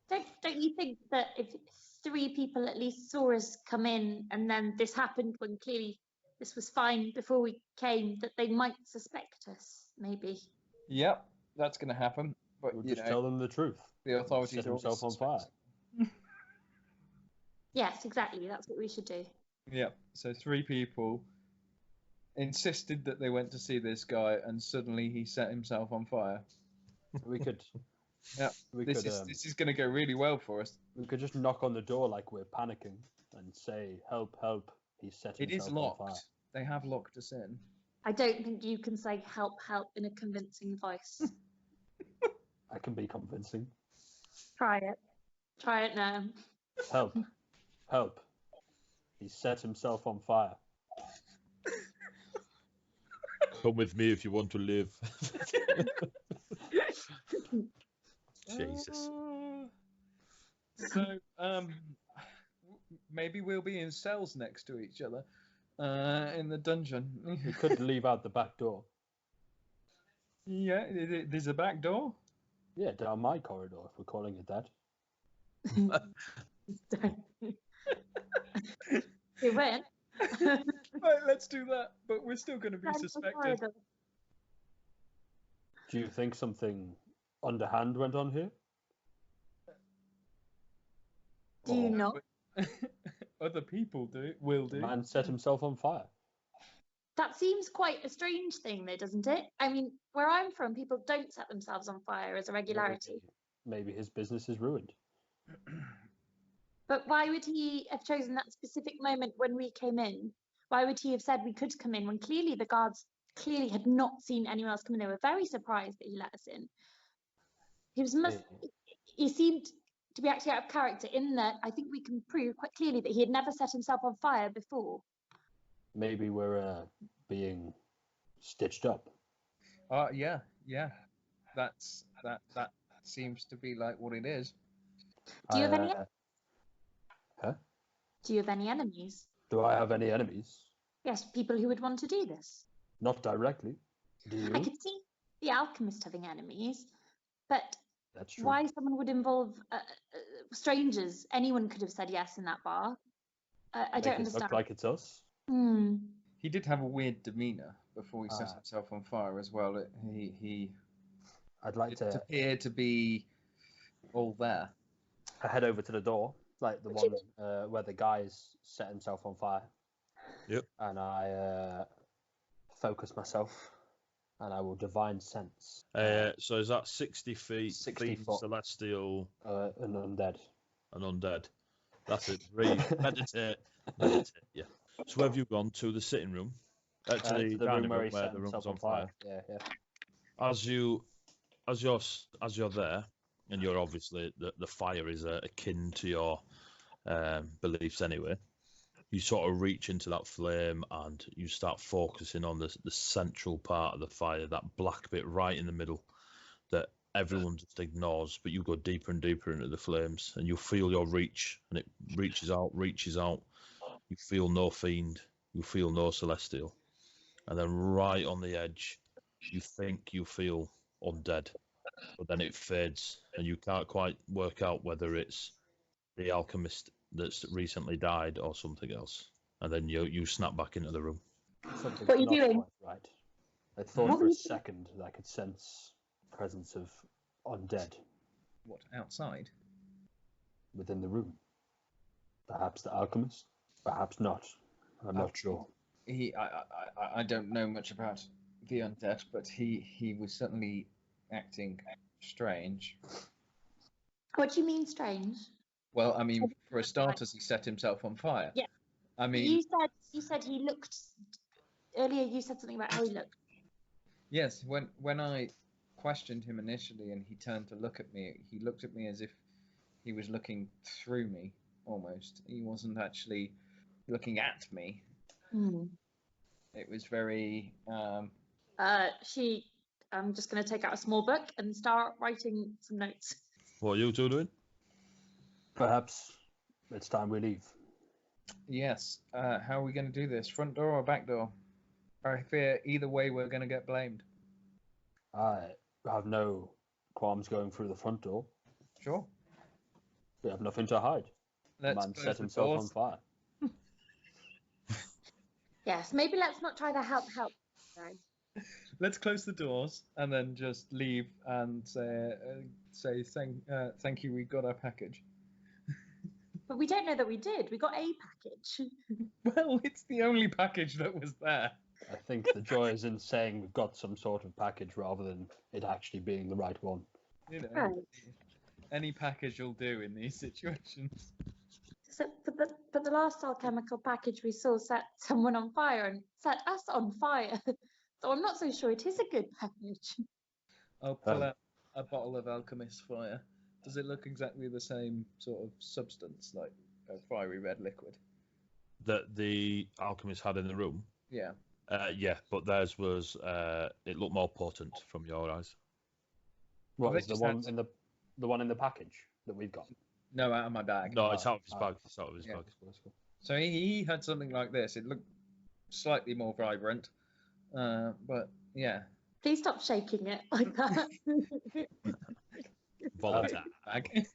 Don't you think that if 3 people at least saw us come in, and then this happened when clearly this was fine before we came, that they might suspect us, maybe. Yep, that's going to happen. But We'll you just know, tell them the truth. the authorities Set are always himself on fire. suspects. Yes, exactly. That's what we should do. Yep. So 3 people insisted that they went to see this guy, and suddenly he set himself on fire. We could. Yeah, this is going to go really well for us. We could just knock on the door like we're panicking and say, "Help! Help! He set It himself is locked. on fire." They have locked us in. I don't think you can say help, help in a convincing voice. I can be convincing. Try it. Try it now. Help! Help! He set himself on fire. Come with me if you want to live. Jesus. So, maybe we'll be in cells next to each other in the dungeon. We could leave out the back door. Yeah, there's a back door. Yeah, down my corridor, if we're calling it that. You win. Right, let's do that. But we're still going to be suspected. Do you think something underhand went on here? Do you not? Other people will The do. man set himself on fire. That seems quite a strange thing, though, doesn't it? I mean, where I'm from, people don't set themselves on fire as a regularity. Maybe his business is ruined. But why would he have chosen that specific moment when we came in? Why would he have said we could come in when clearly the guards clearly had not seen anyone else come in? They were very surprised that he let us in. He seemed to be actually out of character in that I think we can prove quite clearly that he had never set himself on fire before. Maybe we're being stitched up. Yeah. That seems to be like what it is. Do you have any? Huh? Do you have any enemies? Do I have any enemies? Yes, people who would want to do this. Not directly. Do you? I could see the alchemist having enemies, but That's true. why someone would involve strangers? Anyone could have said yes in that bar. I don't understand. Look like it's us. He did have a weird demeanor before he set himself on fire as well. I'd like to appear to be all there. I head over to the door, like the one where the guy's set himself on fire. Yep. And I focus myself, and I will divine sense. So is that 60 feet? 60 foot. Celestial. An undead. An undead. That's it. Breathe. Meditate. Yeah. So where have you gone to the sitting room? To the room where the room's on fire. Yeah. As you're there, and you're obviously the fire is akin to your beliefs anyway. You sort of reach into that flame and you start focusing on the central part of the fire, that black bit right in the middle that everyone just ignores, but you go deeper and deeper into the flames and you feel your reach, and it reaches out. You feel no fiend, you feel no celestial. And then right on the edge, you think you feel undead, but then it fades and you can't quite work out whether it's the alchemist that's recently died or something else. And then you snap back into the room. Something's What are you not doing? quite right. I thought for a second that I could sense the presence of undead. What, outside? Within the room. Perhaps the alchemist, perhaps not. I'm not sure. I don't know much about the undead, but he was certainly acting strange. What do you mean strange? Well, I mean, for a starters, he set himself on fire. Yeah. I mean, you said he looked earlier. You said something about how he looked. Yes, when I questioned him initially, and he turned to look at me, he looked at me as if he was looking through me almost. He wasn't actually looking at me. It was very. I'm just going to take out a small book and start writing some notes. What are you two doing? Perhaps it's time we leave. Yes. How are we going to do this? Front door or back door? I fear either way we're going to get blamed. I have no qualms going through the front door. Sure. We have nothing to hide. The man set himself on fire. Yes, maybe let's not try to help, guys. Let's close the doors and then just leave and say thank you. We got our package. But we don't know that we did. We got a package. Well, it's the only package that was there. I think the joy is in saying we've got some sort of package rather than it actually being the right one. You know, Right. any package will do in these situations. So, but the last alchemical package we saw set someone on fire and set us on fire. So I'm not so sure it is a good package. I'll pull out a bottle of Alchemist Fire. Does it look exactly the same sort of substance, like a fiery red liquid? That the alchemist had in the room. Yeah. Yeah, but theirs was it looked more potent from your eyes. What Well, is they the just one had- the one in the package that we've got? No, out of my bag. No, it's out of his bag. It's out of his Yeah. bag. So he had something like this. It looked slightly more vibrant, but yeah. Please stop shaking it like that. Volatile. Bag.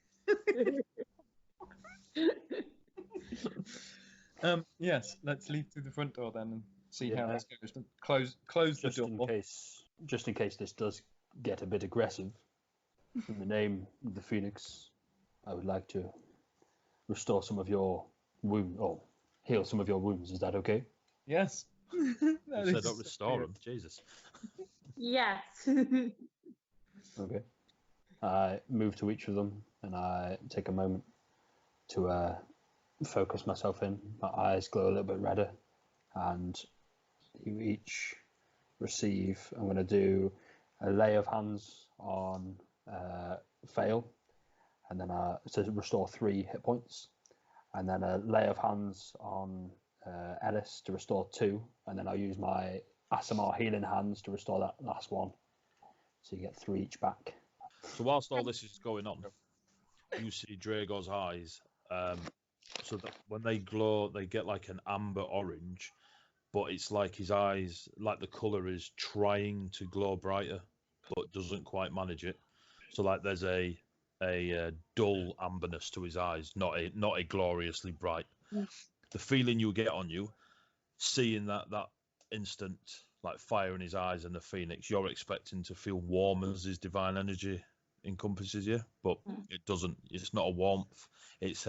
Yes, let's leave through the front door then and see how Yeah. this goes. Close the door. Just in case this does get a bit aggressive. In the name of the Phoenix, I would like to restore some of your wound or heal some of your wounds. Is that okay? Yes. You That said is- don't restore him. Jesus. Yes. Okay. I move to each of them and I take a moment to focus myself in. My eyes glow a little bit redder, and you each receive. I'm going to do a lay of hands on Fail, and then to restore 3 hit points, and then a lay of hands on Ellis to restore 2, and then I'll use my Asimar healing hands to restore that last one. So you get 3 each back. So whilst all this is going on, you see Drago's eyes. So that when they glow, they get like an amber orange, but it's like his eyes, like the color is trying to glow brighter, but doesn't quite manage it. So like there's a dull amberness to his eyes, not a gloriously bright. Mm. The feeling you get on you, seeing that instant like fire in his eyes and the phoenix, you're expecting to feel warm as his divine energy encompasses you, but it doesn't. It's not a warmth. It's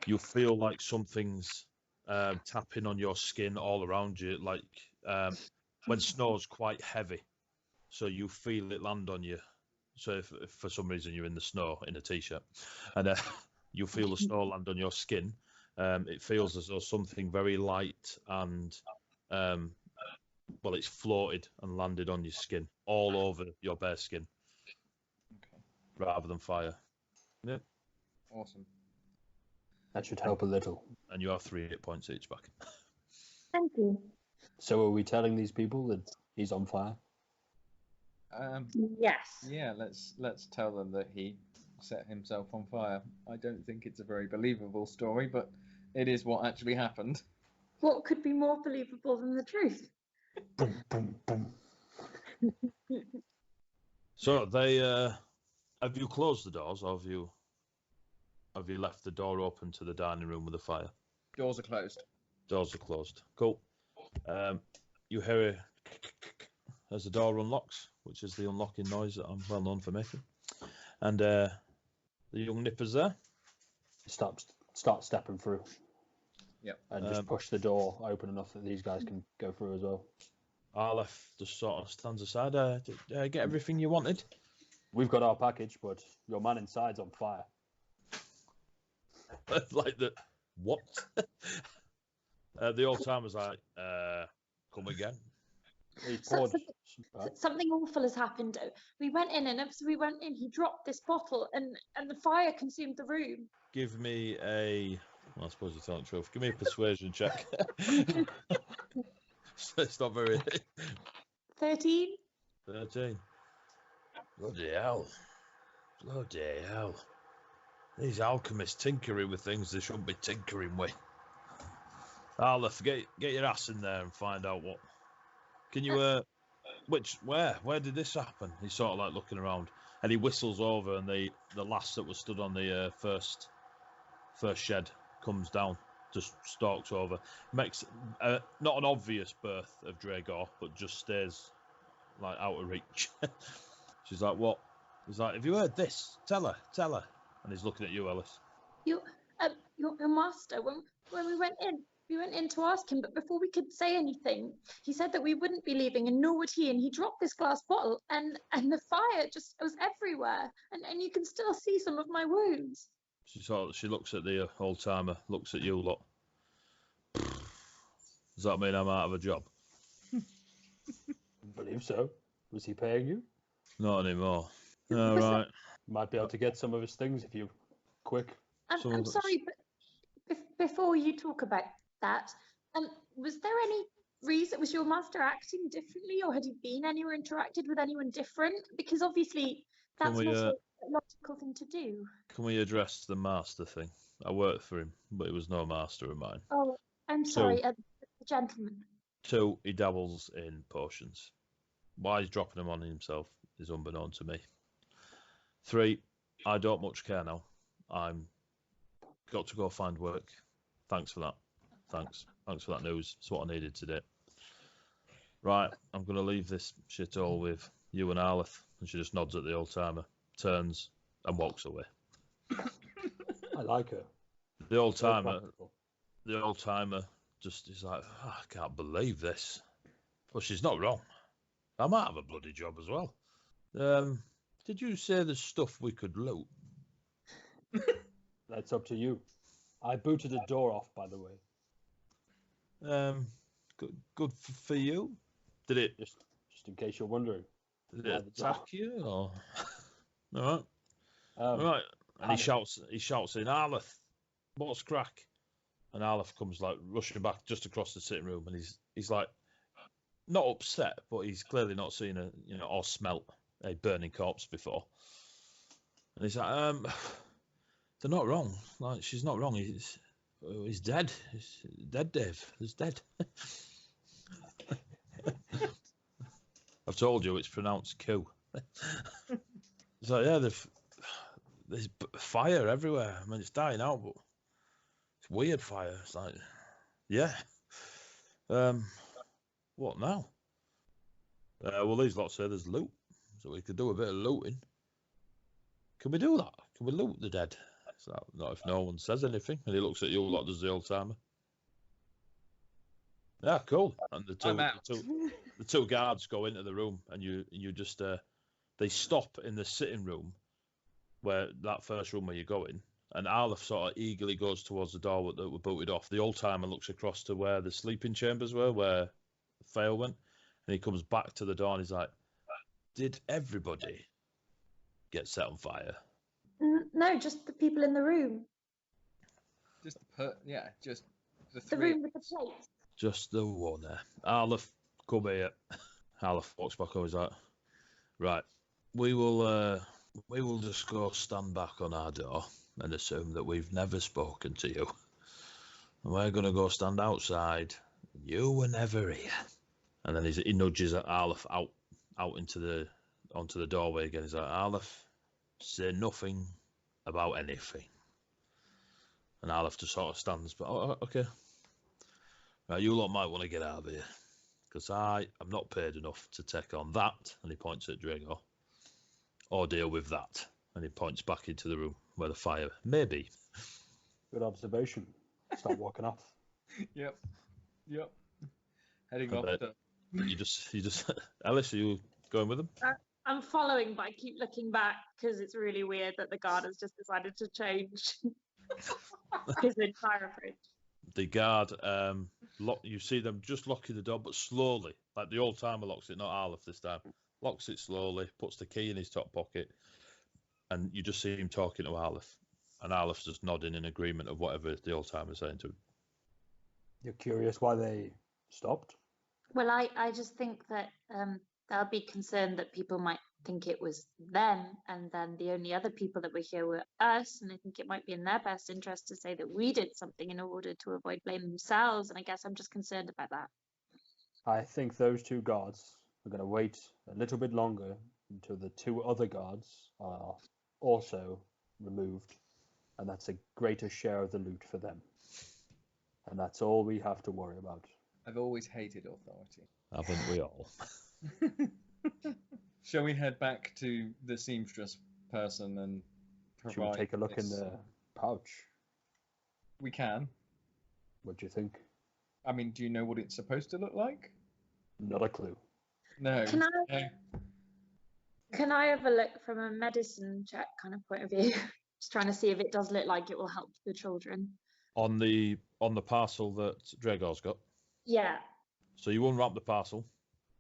you feel like something's tapping on your skin all around you, like when snow's quite heavy, so you feel it land on you. So if for some reason you're in the snow in a t-shirt and you feel the snow land on your skin, it feels as though something very light and well, it's floated and landed on your skin, all over your bare skin, rather than fire. Yeah. Awesome. That should help a little. And you have 3 hit points each back. Thank you. So are we telling these people that he's on fire? Yes. Yeah, let's tell them that he set himself on fire. I don't think it's a very believable story, but it is what actually happened. What could be more believable than the truth? Boom, boom, boom. So they have you closed the doors, or have you left the door open to the dining room with the fire? Doors are closed. Doors are closed. Cool. You hear as the door unlocks, which is the unlocking noise that I'm well known for making, and the young nipper's there. Start stepping through. Yep. And just push the door open enough that these guys can go through as well. Aleph just sort of stands aside. Did I get everything you wanted? We've got our package, but your man inside's on fire. Like the what? The old timer's like, come again. He So- poured. Something awful has happened. We went in, and as we went in, he dropped this bottle, and the fire consumed the room. Give me a. Well, I suppose you're telling the truth. Give me a persuasion check. It's not very. 13. 13. Bloody hell. Bloody hell. These alchemists tinkering with things they shouldn't be tinkering with. Aleph, get your ass in there and find out what. Can you, where did this happen? He's sort of like looking around and he whistles over and the lass that was stood on the first shed comes down just stalks over, makes not an obvious birth of Dragor, but just stays like out of reach. She's like, "What?" He's like, "Have you heard this? Tell her." And he's looking at you, Ellis. Your master, when we went in to ask him, but before we could say anything, he said that we wouldn't be leaving, and nor would he. And he dropped this glass bottle, and the fire just was everywhere, and you can still see some of my wounds. She looks at the old timer, looks at you lot. Does that mean I'm out of a job? I believe so. Was he paying you? Not anymore. All right. Might be able to get some of his things if you quick. I'm sorry, but before you talk about that, was there any reason? Was your master acting differently, or had he been anywhere, interacted with anyone different? Because obviously that's not a logical thing to do. Can we address the master thing? I worked for him, but he was no master of mine. Oh, I'm sorry, the gentleman. 2, he dabbles in potions. Why he's dropping them on himself is unbeknown to me. 3, I don't much care now. I'm got to go find work. Thanks for that. Thanks for that news. It's what I needed today. Right, I'm going to leave this shithole with you and Arleth. And she just nods at the old timer, turns and walks away. I like her. The old timer just is like, I can't believe this. But she's not wrong. I might have a bloody job as well. Did you say there's stuff we could loot? That's up to you. I booted the door off, by the way. Good for you. Did it? Just in case you're wondering. Did it attack you? Or... All right. All right. And he shouts in, Arleth, what's crack? And Arleth comes like rushing back just across the sitting room, and he's like not upset, but he's clearly not seen or smelt a burning corpse before. And he's like, they're not wrong. Like, she's not wrong. He's dead. He's dead, Dave. He's dead. I've told you it's pronounced Q. So yeah, there's fire everywhere. I mean, it's dying out, but it's weird fire. It's like, yeah. What now? Well, these lots say there's loot, so we could do a bit of looting. Can we do that? Can we loot the dead? So, not if no one says anything. And he looks at you lot, does the old timer. Yeah, cool. And the two guards go into the room, and you just they stop in the sitting room, where that first room where you're going, and Arleth sort of eagerly goes towards the door that were booted off. The old timer looks across to where the sleeping chambers were, where Fail went, and he comes back to the door and he's like, "Did everybody get set on fire?" No, just the people in the room. Just the The three. room with the plates. Just the one there. Arleth, come here. Arleth walks back over. He's like, "Right, we will just go stand back on our door and assume that we've never spoken to you. And we're going to go stand outside. You were never here." And then he nudges Arleth out onto the doorway again. He's like, "Arleth, say nothing about anything." And Arleth just sort of stands, but okay. Right, you lot might want to get out of here, because I am not paid enough to take on that. And he points at Dragor. Or deal with that. And he points back into the room where the fire may be. Good observation. Start walking off. Yep. Heading off. You just Alice, are you going with him? I'm following, but I keep looking back because it's really weird that the guard has just decided to change his entire approach. The guard, you see them just locking the door, but slowly, like the old timer locks it, not Arleth this time. Locks it slowly, puts the key in his top pocket, and you just see him talking to Arleth, and Arleth's just nodding in agreement of whatever the old timer's saying to him. You're curious why they stopped? Well, I just think that they'll be concerned that people might think it was them, and then the only other people that were here were us, and I think it might be in their best interest to say that we did something in order to avoid blaming themselves, and I guess I'm just concerned about that. I think those two guards are going to wait a little bit longer until the two other guards are also removed, and that's a greater share of the loot for them. And that's all we have to worry about. I've always hated authority. Haven't we all? Shall we head back to the seamstress person and Should we provide take a look in this? the pouch? We can. What do you think? I mean, do you know what it's supposed to look like? Not a clue. No. Can I No. can I have a look from a medicine check kind of point of view? Just trying to see if it does look like it will help the children. On the parcel that Dragor's got. Yeah. So you unwrap the parcel.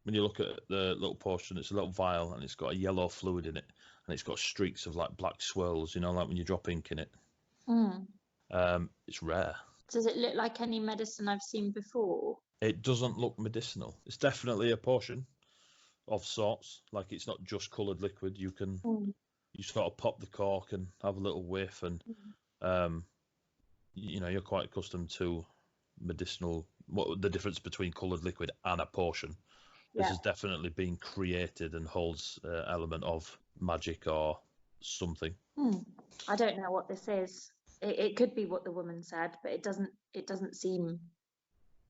When you look at the little portion, it's a little vial and it's got a yellow fluid in it, and it's got streaks of like black swirls, you know, like when you drop ink in it. It's rare. Does it look like any medicine I've seen before? It doesn't look medicinal. It's definitely a potion of sorts. Like, it's not just coloured liquid. You can you sort of pop the cork and have a little whiff, and you know, you're quite accustomed to medicinal. What the difference between coloured liquid and a potion? This Yeah. has definitely been created and holds an element of magic or something. I don't know what this is. It could be what the woman said, but it doesn't seem.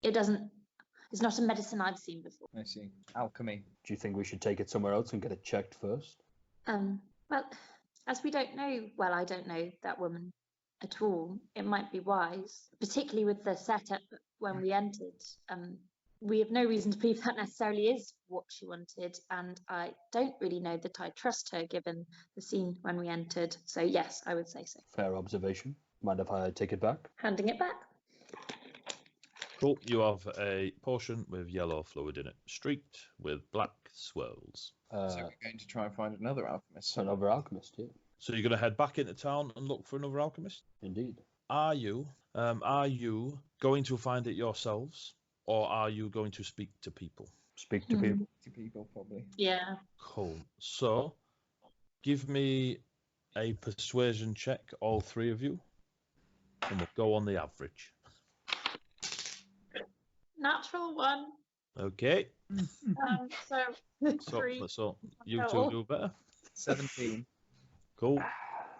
It's not a medicine I've seen before. I see. Alchemy. Do you think we should take it somewhere else and get it checked first? Well, as we don't know, well, I don't know that woman at all. It might be wise, particularly with the setup when we entered. We have no reason to believe that necessarily is what she wanted, and I don't really know that I trust her given the scene when we entered. So yes, I would say so. Fair observation. Mind if I take it back? Handing it back. Cool. You have a potion with yellow fluid in it, streaked with black swirls. So we're going to try and find another alchemist. Another alchemist, yeah. So you're going to head back into town and look for another alchemist? Indeed. Are you going to find it yourselves, or are you going to speak to people? Speak to people. To people, probably. Yeah. Cool. So give me a persuasion check, all three of you, and we'll go on the average. Natural one. Okay. So three. So you two do better. 17. Cool.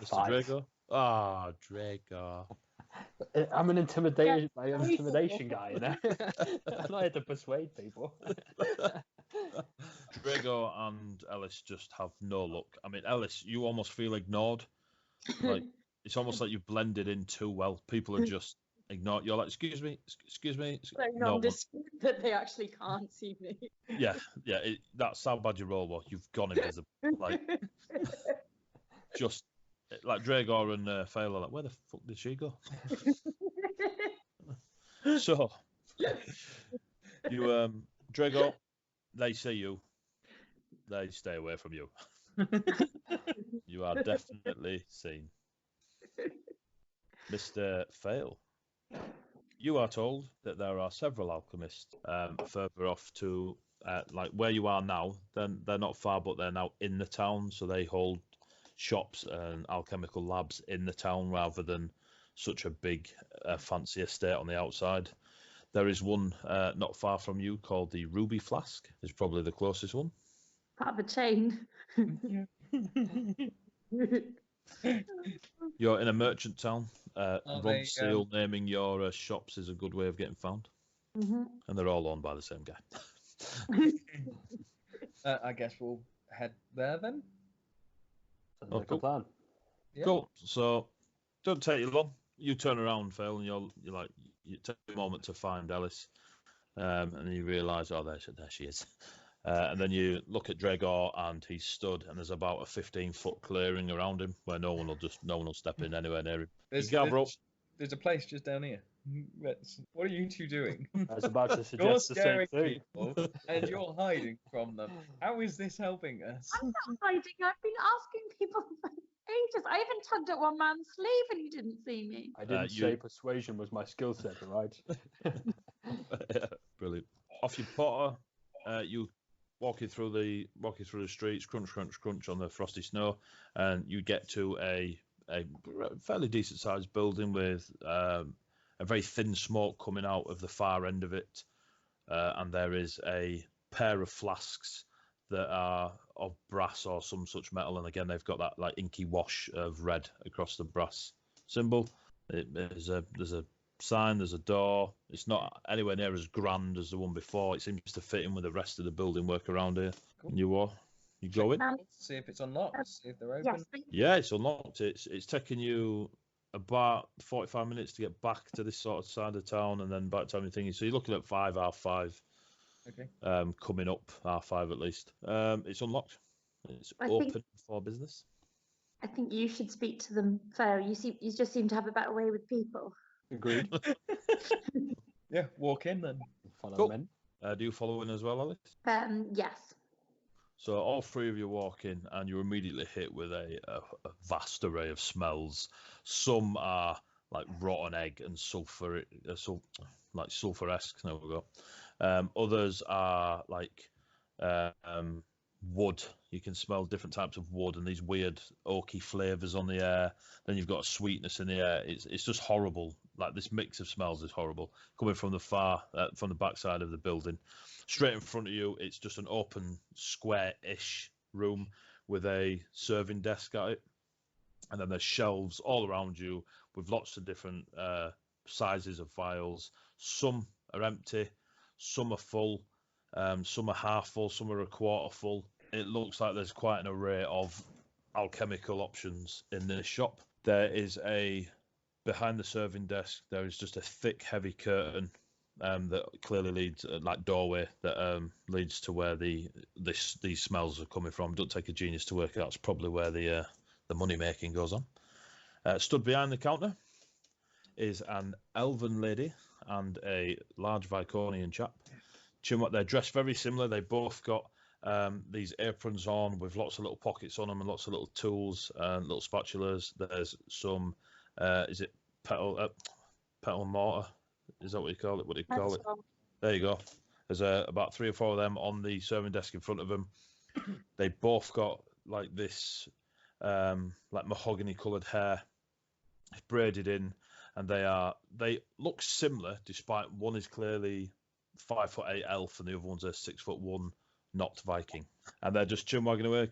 Mr. 5. Drago. Ah, Drago. I'm an intimidation guy, you know. I'm not here to persuade people. Drago and Ellis just have no luck. I mean, Ellis, you almost feel ignored. Like, it's almost like you've blended in too well. People are just ignored. You're like, excuse me. So No one. that they actually can't see me. Yeah. That's how bad your role was. You've gone invisible. Like, just like Dragor and Fail are like, where the fuck did she go? So, you, Dragor, they see you. They stay away from you. You are definitely seen. Mr. Fail, you are told that there are several alchemists further off to, like where you are now. Then they're not far, but they're now in the town, so they hold shops and alchemical labs in the town rather than such a big fancy estate on the outside. There is one not far from you called the Ruby Flask. Is probably the closest one. Part of a chain. You're in a merchant town. they, Rod Seal naming your shops is a good way of getting found. And they're all owned by the same guy. I guess we'll head there then. Sounds like a plan. Yeah. Cool. So, don't take you long. You turn around, Phil, and you're like, you take a moment to find Ellis, and you realise, oh, there she is. And then you look at Dragor, and he's stood, and there's about a 15-foot clearing around him where no one will step in anywhere near him. There's a place just down here. What are you two doing? I was about to You're suggest the same scaring thing. people, and you're hiding from them. How is this helping us? I'm not hiding. I've been asking people for ages. I even tugged at one man's sleeve and he didn't see me. I didn't say persuasion was my skill set, right? Brilliant. Off you potter. You walking through the streets, crunch, crunch, crunch on the frosty snow, and you get to a fairly decent sized building with a very thin smoke coming out of the far end of it, and there is a pair of flasks that are of brass or some such metal, and again they've got that like inky wash of red across the brass symbol. There's a sign, there's a door. It's not anywhere near as grand as the one before. It seems to fit in with the rest of the building work around here. Cool. You go in? See if it's unlocked. See if they're open. Yes. Yeah, it's unlocked. It's taking you about 45 minutes to get back to this sort of side of town, and then by the time you're thinking, so you're looking at 5:30. Okay. Coming up 5:30 at least. It's unlocked. It's open for business. I think you should speak to them, Phil. You just seem to have a better way with people. Agreed. Yeah, walk in then. Follow Cool. them Do you follow in as well, Alice? Yes. So all three of you walk in, and you're immediately hit with a vast array of smells. Some are like rotten egg and sulfur, like sulphur-esque. There we go. Others are like wood. You can smell different types of wood and these weird oaky flavors on the air. Then you've got a sweetness in the air. It's just horrible. Like this mix of smells is horrible. Coming from the backside of the building. Straight in front of you, it's just an open, square-ish room with a serving desk at it. And then there's shelves all around you with lots of different sizes of vials. Some are empty, some are full, some are half full, some are a quarter full. It looks like there's quite an array of alchemical options in this shop. Behind the serving desk, there is just a thick, heavy curtain that clearly leads, like doorway, that leads to where these smells are coming from. Don't take a genius to work out. It's probably where the money making goes on. Stood behind the counter is an elven lady and a large Viconian chap. They're dressed very similar. They both got these aprons on with lots of little pockets on them and lots of little tools and little spatulas. There's some, is it petal mortar? Is that what you call it? What do you call it? There you go. There's about 3 or 4 of them on the serving desk in front of them. They both got like this, like mahogany coloured hair, braided in, and they look similar, despite one is clearly 5'8" elf and the other one's a 6'1" not Viking, and they're just chin-wagging away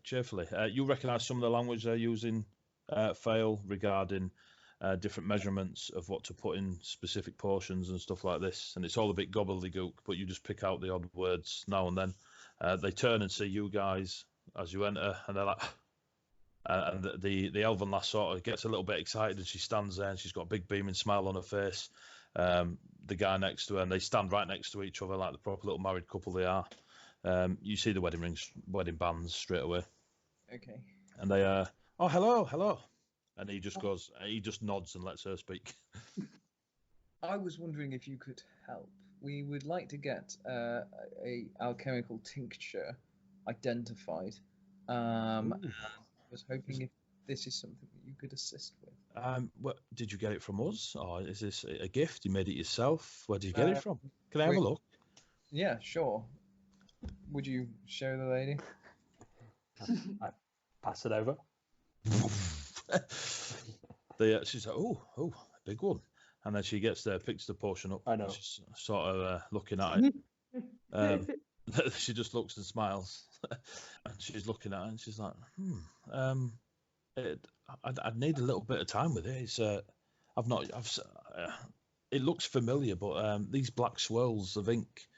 cheerfully. You recognise some of the language they're using, Fail, regarding different measurements of what to put in specific portions and stuff like this, and it's all a bit gobbledygook, but you just pick out the odd words now and then. They turn and see you guys as you enter, and they're like, and the elven lass sort of gets a little bit excited, and she stands there and she's got a big beaming smile on her face. The guy next to her, and they stand right next to each other like the proper little married couple they are. You see the wedding bands straight away. Okay. And they oh, hello. And he just nods and lets her speak. I was wondering if you could help. We would like to get a alchemical tincture identified. I was hoping if this is something that you could assist with. What did you get it from us, or is this a gift? You made it yourself? Where did you get it from? Can I have a look? Yeah, sure. Would you show the lady? I pass it over. She's like, oh, big one. And then she gets there, picks the portion up. I know. She's sort of looking at it. She just looks and smiles. And she's looking at it and she's like, I'd need a little bit of time with it. It's it looks familiar, but these black swirls of ink,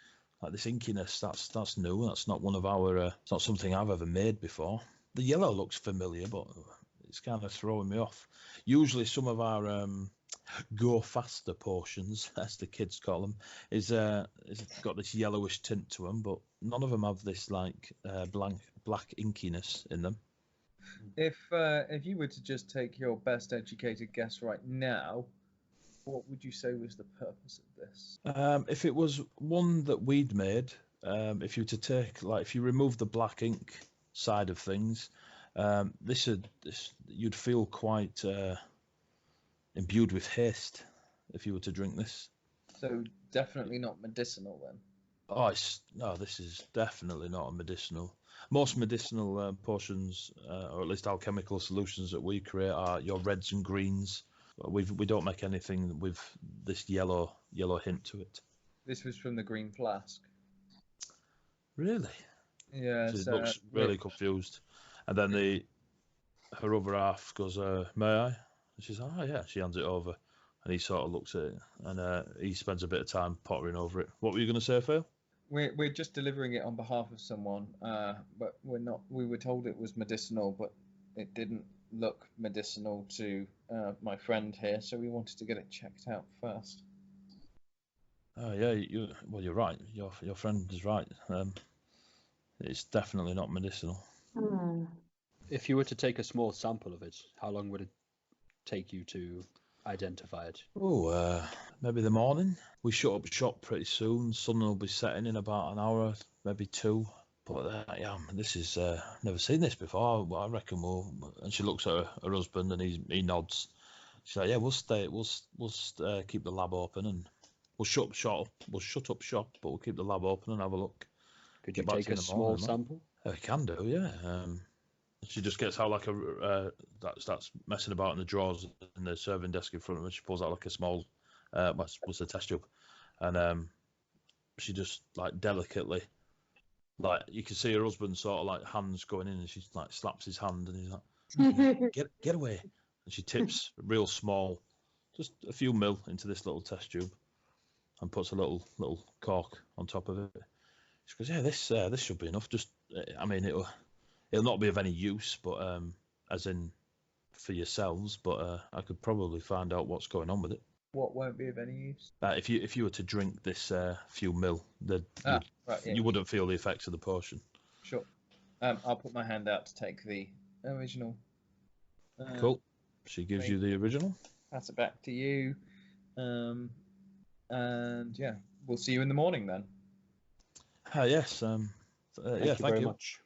like this inkiness, that's new. That's not one of our. It's not something I've ever made before. The yellow looks familiar, but it's kind of throwing me off. Usually, some of our go faster portions, as the kids call them, is got this yellowish tint to them, but none of them have this like black inkiness in them. If you were to just take your best educated guess right now, what would you say was the purpose of this? If it was one that we'd made, if you were to take, like, if you remove the black ink side of things, this you'd feel quite imbued with haste if you were to drink this. So definitely not medicinal then. Oh, no, this is definitely not a medicinal. Most medicinal potions, or at least alchemical solutions that we create, are your reds and greens. We don't make anything with this yellow hint to it. This was from the green flask. Really? Yeah. She looks really confused, and then her other half goes, "May I?" And she's like, "Oh yeah." She hands it over, And he sort of looks at it, and he spends a bit of time pottering over it. What were you going to say, Phil? We're just delivering it on behalf of someone, but we're not. We were told it was medicinal, but it didn't look medicinal to my friend here, so we wanted to get it checked out first. Oh yeah, you're right. Your friend is right. It's definitely not medicinal. If you were to take a small sample of it, how long would it take you to identify it? Oh, maybe the morning. We shut up shop pretty soon. Sun will be setting in about an hour, maybe 2. But yeah, this is never seen this before. But I reckon we'll. And she looks at her husband, and he nods. She's like, "Yeah, we'll stay. We'll keep the lab open, and we'll shut up shop. We'll shut up shop, but we'll keep the lab open and have a look." Could you Get back take to you a in the small morning, mate. sample? We can do, yeah. She just gets out like that starts messing about in the drawers in the serving desk in front of her. She pulls out like a small, what's the test tube, and she just like delicately, like you can see her husband sort of like hands going in, and she like slaps his hand, and he's like, get away, and she tips real small, just a few mil into this little test tube, and puts a little cork on top of it. She goes, yeah, this should be enough. Just, I mean, it'll not be of any use, but as in for yourselves. But I could probably find out what's going on with it. What won't be of any use? If you were to drink this few mil, Right, you wouldn't feel the effects of the potion. Sure. I'll put my hand out to take the original. Cool. She gives you the original. Pass it back to you. And yeah, we'll see you in the morning then. Yes. Thank yeah. you Thank very you. much.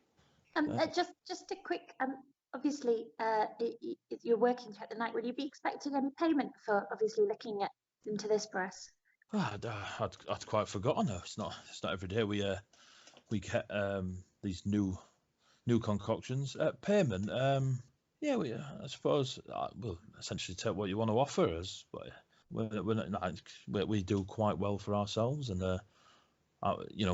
Just a quick. Obviously, you're working throughout the night. Will you be expecting any payment for obviously looking into this for us? I'd quite forgotten. It's not every day we get these new concoctions. Payment. Yeah, I suppose we'll essentially take what you want to offer us, but we do quite well for ourselves, and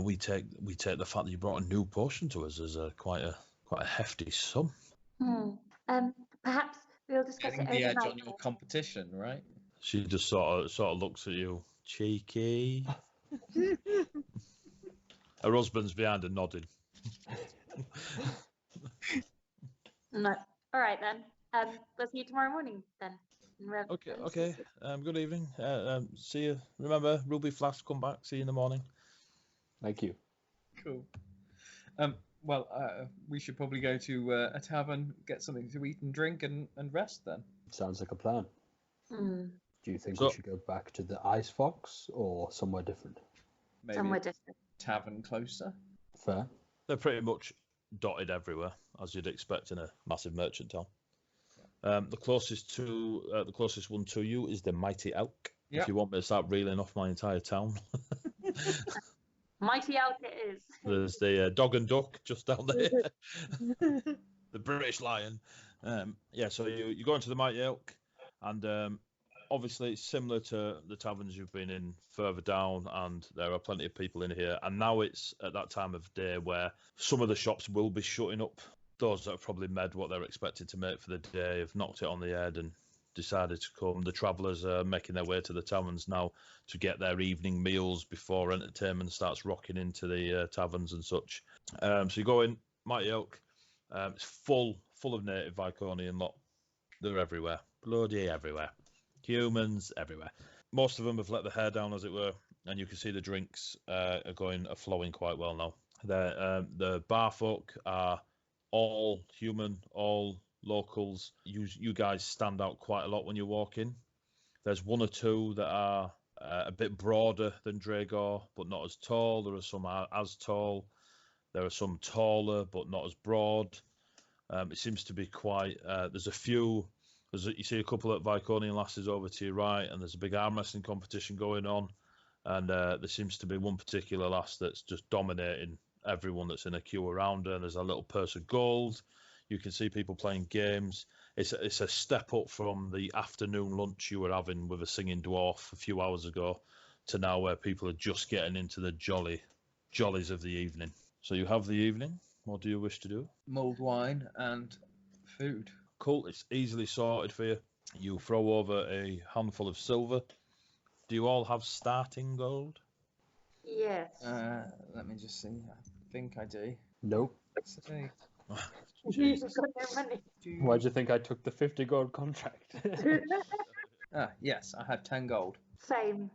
we take the fact that you brought a new potion to us as quite a hefty sum. Perhaps we'll discuss Getting it the edge overnight. on your competition, right? She just sort of looks at you, cheeky. Her husband's behind her nodding. No. All right then. We'll see you tomorrow morning then. Okay. Good evening. See you. Remember, Ruby Flask, come back. See you in the morning. Thank you. Cool. Well, we should probably go to a tavern, get something to eat and drink, and rest then. Sounds like a plan. Do you think So- we should go back to the Ice Fox or somewhere different? Maybe Somewhere different. tavern closer. Fair. They're pretty much dotted everywhere, as you'd expect in a massive merchant town. The closest one to you is the Mighty Elk. Yep. If you want me to start reeling off my entire town, Mighty Elk it is. there's the Dog and Duck just down there. The British Lion. So you go into the Mighty Elk, and obviously it's similar to the taverns you've been in further down, and there are plenty of people in here. And now it's at that time of day where some of the shops will be shutting up. Those that have probably made what they're expected to make for the day have knocked it on the head and decided to come. The travellers are making their way to the taverns now to get their evening meals before entertainment starts rocking into the taverns and such. So you go in, Mighty Elk. It's full of native Viconian lot. They're everywhere. Bloody everywhere. Humans everywhere. Most of them have let their hair down, as it were, and you can see the drinks are flowing quite well now. The bar folk are all human, all locals. You guys stand out quite a lot when you walk in. There's one or two that are a bit broader than Dragor, but not as tall. There are some as tall. There are some taller, but not as broad. It seems to be quite. There's a few. You see a couple of Viconian lasses over to your right, and there's a big arm wrestling competition going on. And there seems to be one particular lass that's just dominating everyone that's in a queue around her. And there's a little purse of gold. You can see people playing games. It's a step up from the afternoon lunch you were having with a singing dwarf a few hours ago to now where people are just getting into the jollies of the evening. So you have the evening. What do you wish to do? Mulled wine and food. Cool. It's easily sorted for you. You throw over a handful of silver. Do you all have starting gold? Yes. Let me just see. I think I do. Nope. Say, You've got no money. Why'd you think I took the 50 gold contract? Yes, I have 10 gold. Same.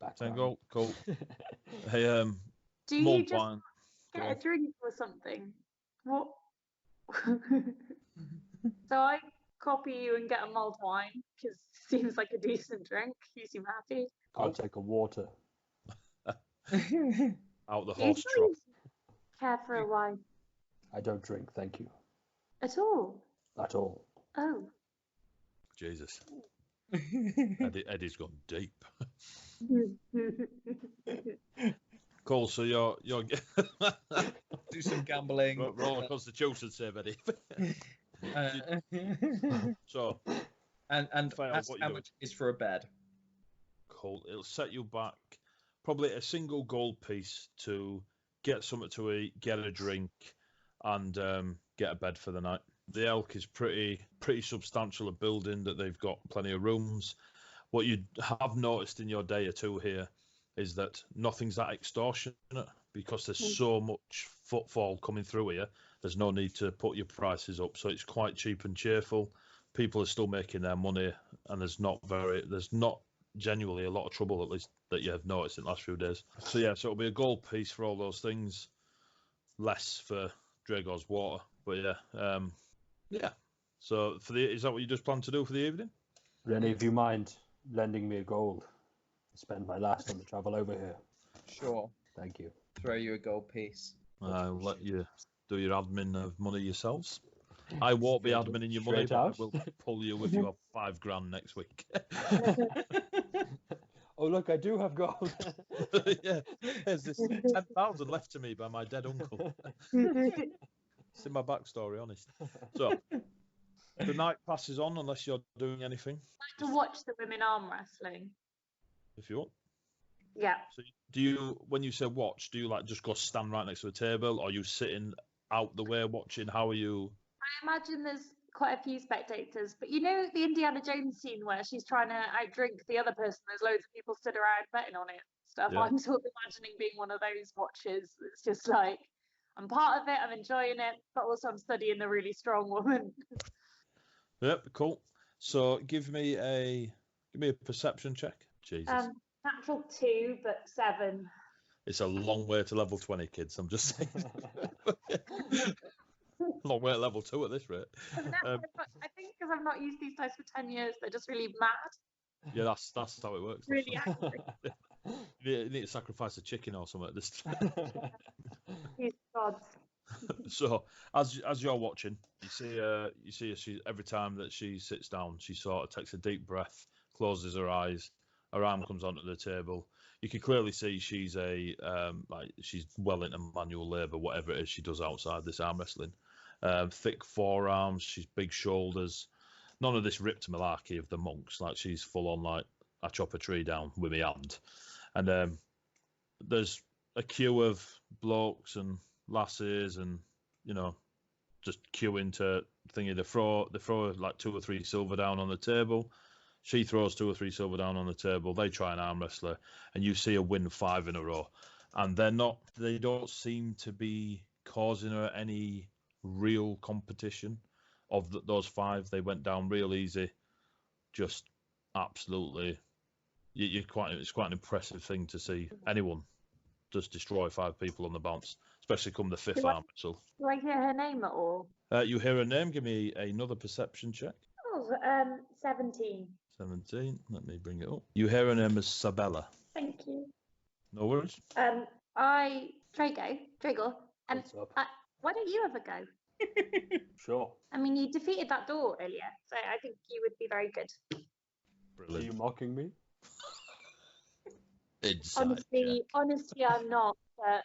Bloody 10 background. gold, cool. Hey, Do you mulled just wine. Go get on. a drink or something? What? So I copy you and get a mulled wine because it seems like a decent drink. You seem happy. I'll take a water. Out the Do you horse trough. care for a wine I don't drink, thank you. at all? At all. Oh. Jesus. Eddie's gone deep. Cool, so you're Do some gambling. roller constitution save, Eddie. So, and Fail, ask what you how doing? much is for a bed. cool. It'll set you back probably a single gold piece to get something to eat, get a drink, and get a bed for the night. The Elk is pretty substantial a building that they've got plenty of rooms. What you have noticed in your day or two here is that nothing's that extortionate because there's so much footfall coming through here. There's no need to put your prices up, so it's quite cheap and cheerful. People are still making their money, and there's not genuinely a lot of trouble, at least that you have noticed in the last few days. So yeah, so it'll be a gold piece for all those things, less for Dragor's water. But yeah. So is that what you just plan to do for the evening? Would any of you mind lending me a gold? I spend my last on the travel over here. Sure. Thank you. Throw you a gold piece. I'll let you do your admin of money yourselves. I won't be admin in your money, Straight but I out? will pull you if you have $5,000 next week. Oh, look, I do have gold. Yeah, there's this 10,000 left to me by my dead uncle. It's in my backstory, honest. So, the night passes on unless you're doing anything, To watch the women arm wrestling. if you want. Yeah. So, do you, when you say watch, do you like just go stand right next to a table, or are you sitting out the way watching? How are you? I imagine there's quite a few spectators, but you know the Indiana Jones scene where she's trying to outdrink the other person, there's loads of people stood around betting on it and stuff. Yeah. I'm sort of imagining being one of those watchers. It's just like I'm part of it, I'm enjoying it, but also I'm studying the really strong woman. Yep, cool. So give me a perception check. Jesus. Natural 2, but 7. It's a long way to level 20, kids. I'm just saying. Long way to level 2 at this rate. I think because I've not used these dice for 10 years, they're just really mad. Yeah, that's how it works. Really angry. You need to sacrifice a chicken or something at this time. These gods. So as you're watching, you see she every time that she sits down, she sort of takes a deep breath, closes her eyes, her arm comes onto the table. You can clearly see she's she's well into manual labour, whatever it is she does outside this arm wrestling. Thick forearms, she's big shoulders. None of this ripped malarkey of the monks. Like she's full on like I chop a tree down with my hand. And there's a queue of blokes and lasses and just queuing to thingy. They throw like 2 or 3 silver down on the table. She throws 2 or 3 silver down on the table. They try and arm wrestle her, and you see her win 5 in a row. And they don't seem to be causing her any real competition. Of those 5, they went down real easy. Just absolutely, it's quite an impressive thing to see anyone just destroy 5 people on the bounce, especially come the 5th arm wrestle. Do I hear her name at all? You hear her name. Give me another perception check. Oh, 17. 17. Let me bring it up. You hear her name as Sabella. Thank you. No worries. Drago, and What's up? why don't you have a go? Sure. I mean, you defeated that door earlier, so I think you would be very good. Are Brilliant. you mocking me? Inside Honestly, I'm not. But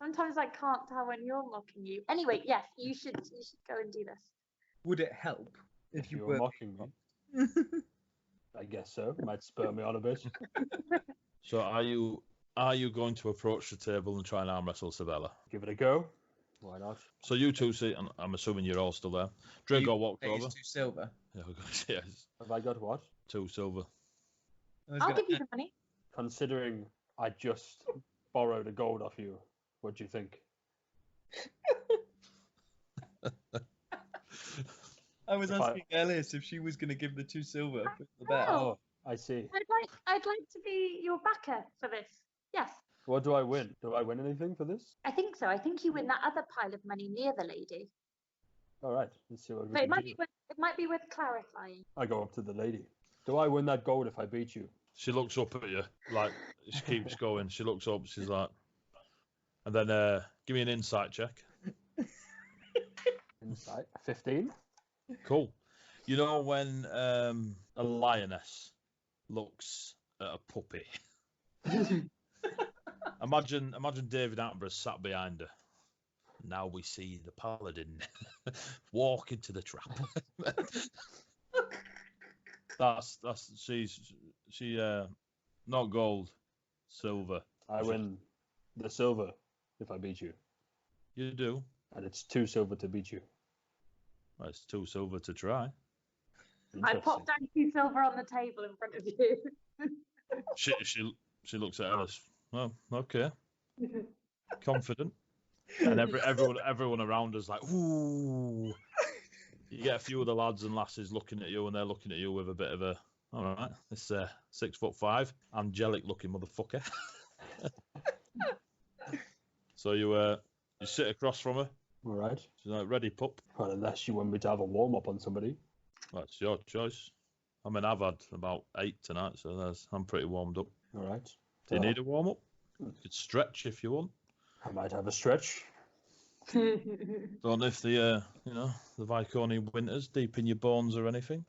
sometimes I can't tell when you're mocking you. Anyway, yes, you should go and do this. Would it help if you were were mocking me. I guess so. Might spur me on a bit. So are you going to approach the table and try and arm wrestle Sabella? Give it a go. Why not? So you two see, and I'm assuming you're all still there. Drago walked Pays over. 2 silver. Yeah, yes, Have I got what? 2 silver. I'll give you the money. Considering I just borrowed a gold off you, what do you think? I was If asking Ellis if she was going to give the 2 silver for the bet. Oh. I see. I'd like to be your backer for this. Yes, What do I win? Do I win anything for this? I think so. I think you win that other pile of money near the lady. All right, let's see what we But can do. it might be worth clarifying. I go up to the lady. Do I win that gold if I beat you? She looks up at you, like, she keeps going. She looks up, she's like, and then give me an insight check. Insight. 15. Cool. You know when a lioness looks at a puppy? Imagine David Attenborough sat behind her. Now we see the paladin walk into the trap. that's she not gold, silver. I win the silver if I beat you. You do. And it's 2 silver to beat you. Well, it's 2 silver to try. I popped down 2 silver on the table in front of you. She looks at Alice. Oh, okay. Confident. And everyone around us like, ooh. You get a few of the lads and lasses looking at you, and they're looking at you with a bit of a, all right, this 6'5", angelic looking motherfucker. So you sit across from her. All right. She's like, ready, pup. Well, unless you want me to have a warm up on somebody. That's your choice. I mean, I've had about 8 tonight, so I'm pretty warmed up. All right. Do you need a warm up? You could stretch if you want. I might have a stretch. Don't know if the Viconi winters deep in your bones or anything.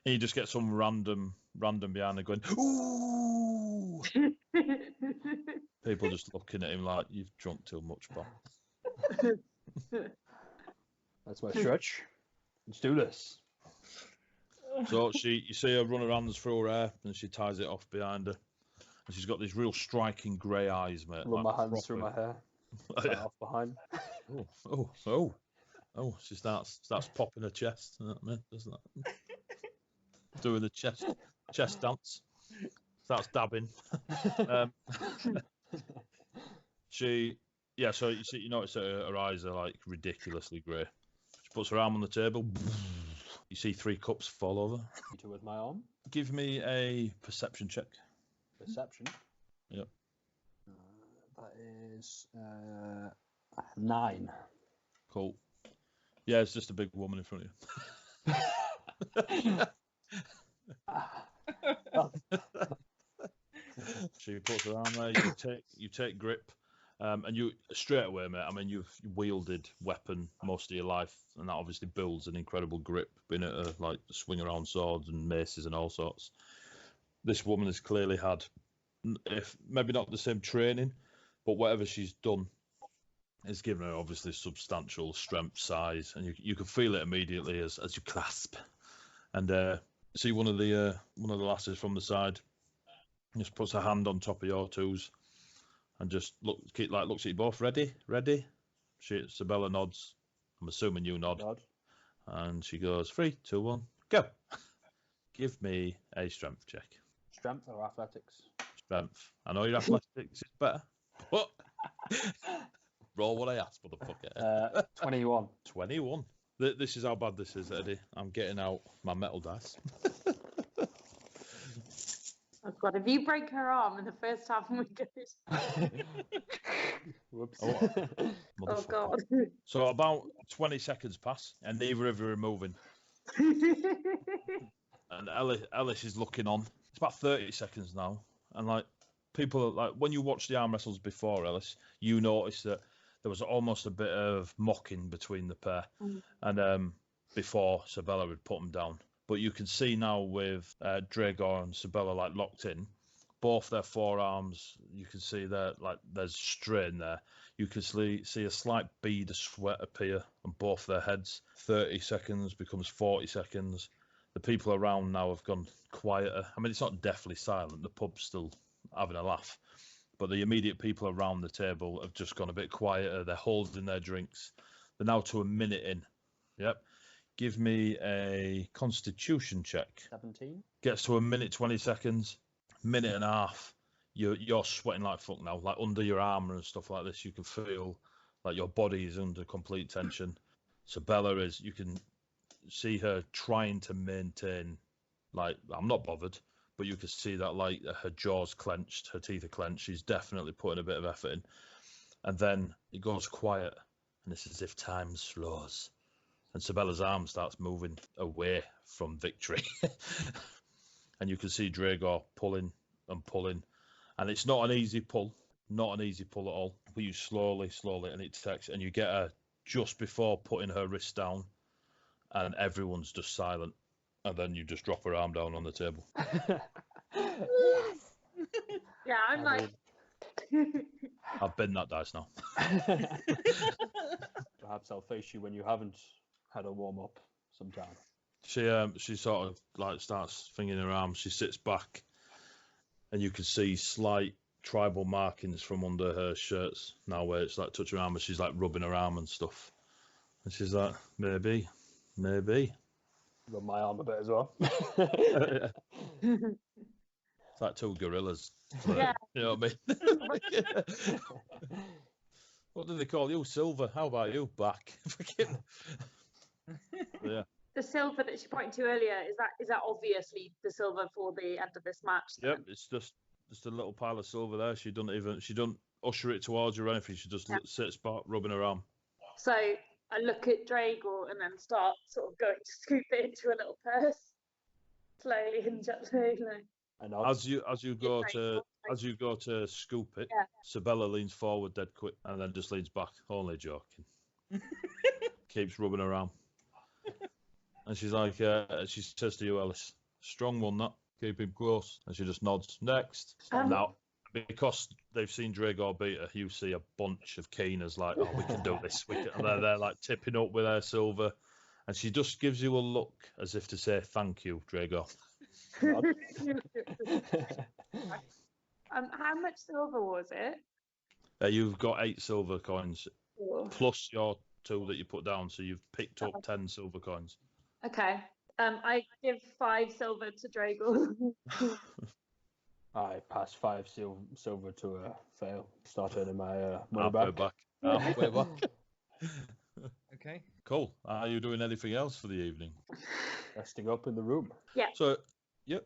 And you just get some random behind there going, ooh. People just looking at him like, you've drunk too much, pal. That's my stretch. Let's do this. So you see her run her hands through her hair, and she ties it off behind her. And she's got these real striking grey eyes, mate. Run like my hands through my hair. Oh, yeah. Off behind. Oh! She starts popping her chest, doesn't it? Doing the chest dance. Starts dabbing. So you notice that her eyes are like ridiculously grey. She puts her arm on the table. You see 3 cups fall over. You with my arm. Give me a perception check. Perception. Yep. That is 9. Cool. Yeah, it's just a big woman in front of you. She puts her arm there. You take grip, and you straight away, mate. I mean, you've wielded weapon most of your life, and that obviously builds an incredible grip. Being able to like swing around swords and maces and all sorts. This woman has clearly had, if maybe not the same training, but whatever she's done has given her obviously substantial strength, size, and you can feel it immediately as you clasp. And see one of the lasses from the side just puts her hand on top of your twos and just looks at you both. Ready? Sabella nods. I'm assuming you nod. And she goes, 3, 2, 1, go. Give me a strength check. Strength or athletics? Strength. I know your athletics is better, but roll what I asked, motherfucker. 21. 21. This is how bad this is, Eddie. I'm getting out my metal dice. Oh God, if you break her arm in the first time we go. Whoops. Oh God. So about 20 seconds pass, and neither of you are moving. And Ellis is looking on. It's about 30 seconds now, and like people are, like when you watched the arm wrestles before, Ellis, you noticed that there was almost a bit of mocking between the pair, and before Sabella had put them down. But you can see now with Dragor and Sabella like locked in, both their forearms. You can see that like there's strain there. You can see a slight bead of sweat appear on both their heads. 30 seconds becomes 40 seconds. The people around now have gone quieter. I mean, it's not deathly silent. The pub's still having a laugh, but the immediate people around the table have just gone a bit quieter. They're holding their drinks. They're now to a minute in. Yep. Give me a Constitution check. 17. Gets to a minute 20 seconds, minute and a half. You're sweating like fuck now, like under your armor and stuff like this. You can feel like your body is under complete tension. So Bella is. You can see her trying to maintain. Like, I'm not bothered, but you can see that like her jaw's clenched, her teeth are clenched. She's definitely putting a bit of effort in. And then it goes quiet, and it's as if time slows. And Sabella's arm starts moving away from victory. And you can see Dragor pulling and pulling. And it's not an easy pull, not an easy pull at all. But you slowly, and it takes, and you get her just before putting her wrist down, and everyone's just silent. And then you just drop her arm down on the table. Yeah, I'm like. I've been that dice now. Perhaps I'll face you when you haven't had a warm up sometime. She sort of like starts fingering her arm. She sits back, and you can see slight tribal markings from under her shirts now, where it's like touching her arm, and she's like rubbing her arm and stuff. And she's like, maybe. Rub my arm a bit as well. It's like two gorillas. Yeah. You know what I mean? What do they call you? Silver. How about you? Back. Yeah. The silver that she pointed to earlier, is that obviously the silver for the end of this match? Yep, it's just a little pile of silver there. She don't usher it towards you or anything. She just sits back, rubbing her arm. So I look at Dragor and then start sort of going to scoop it into a little purse, slowly and gently. And As you go to scoop it, Sabella leans forward dead quick and then just leans back. Only joking. Keeps rubbing her arm. And she's like, she says to you, Ellis, strong one, that. Keep him close. And she just nods. Next. Now, because they've seen Dragor beat her, you see a bunch of keeners like, oh, we can do this. And they're like tipping up with their silver. And she just gives you a look as if to say, thank you, Dragor. How much silver was it? You've got 8 silver coins, plus your 2 that you put down. So you've picked up 10 silver coins. Okay. I give 5 silver to Dragor. I pass 5 silver to a fail. Start earning my money back. Halfway back. Okay. Cool. Are you doing anything else for the evening? Resting up in the room. Yeah. So you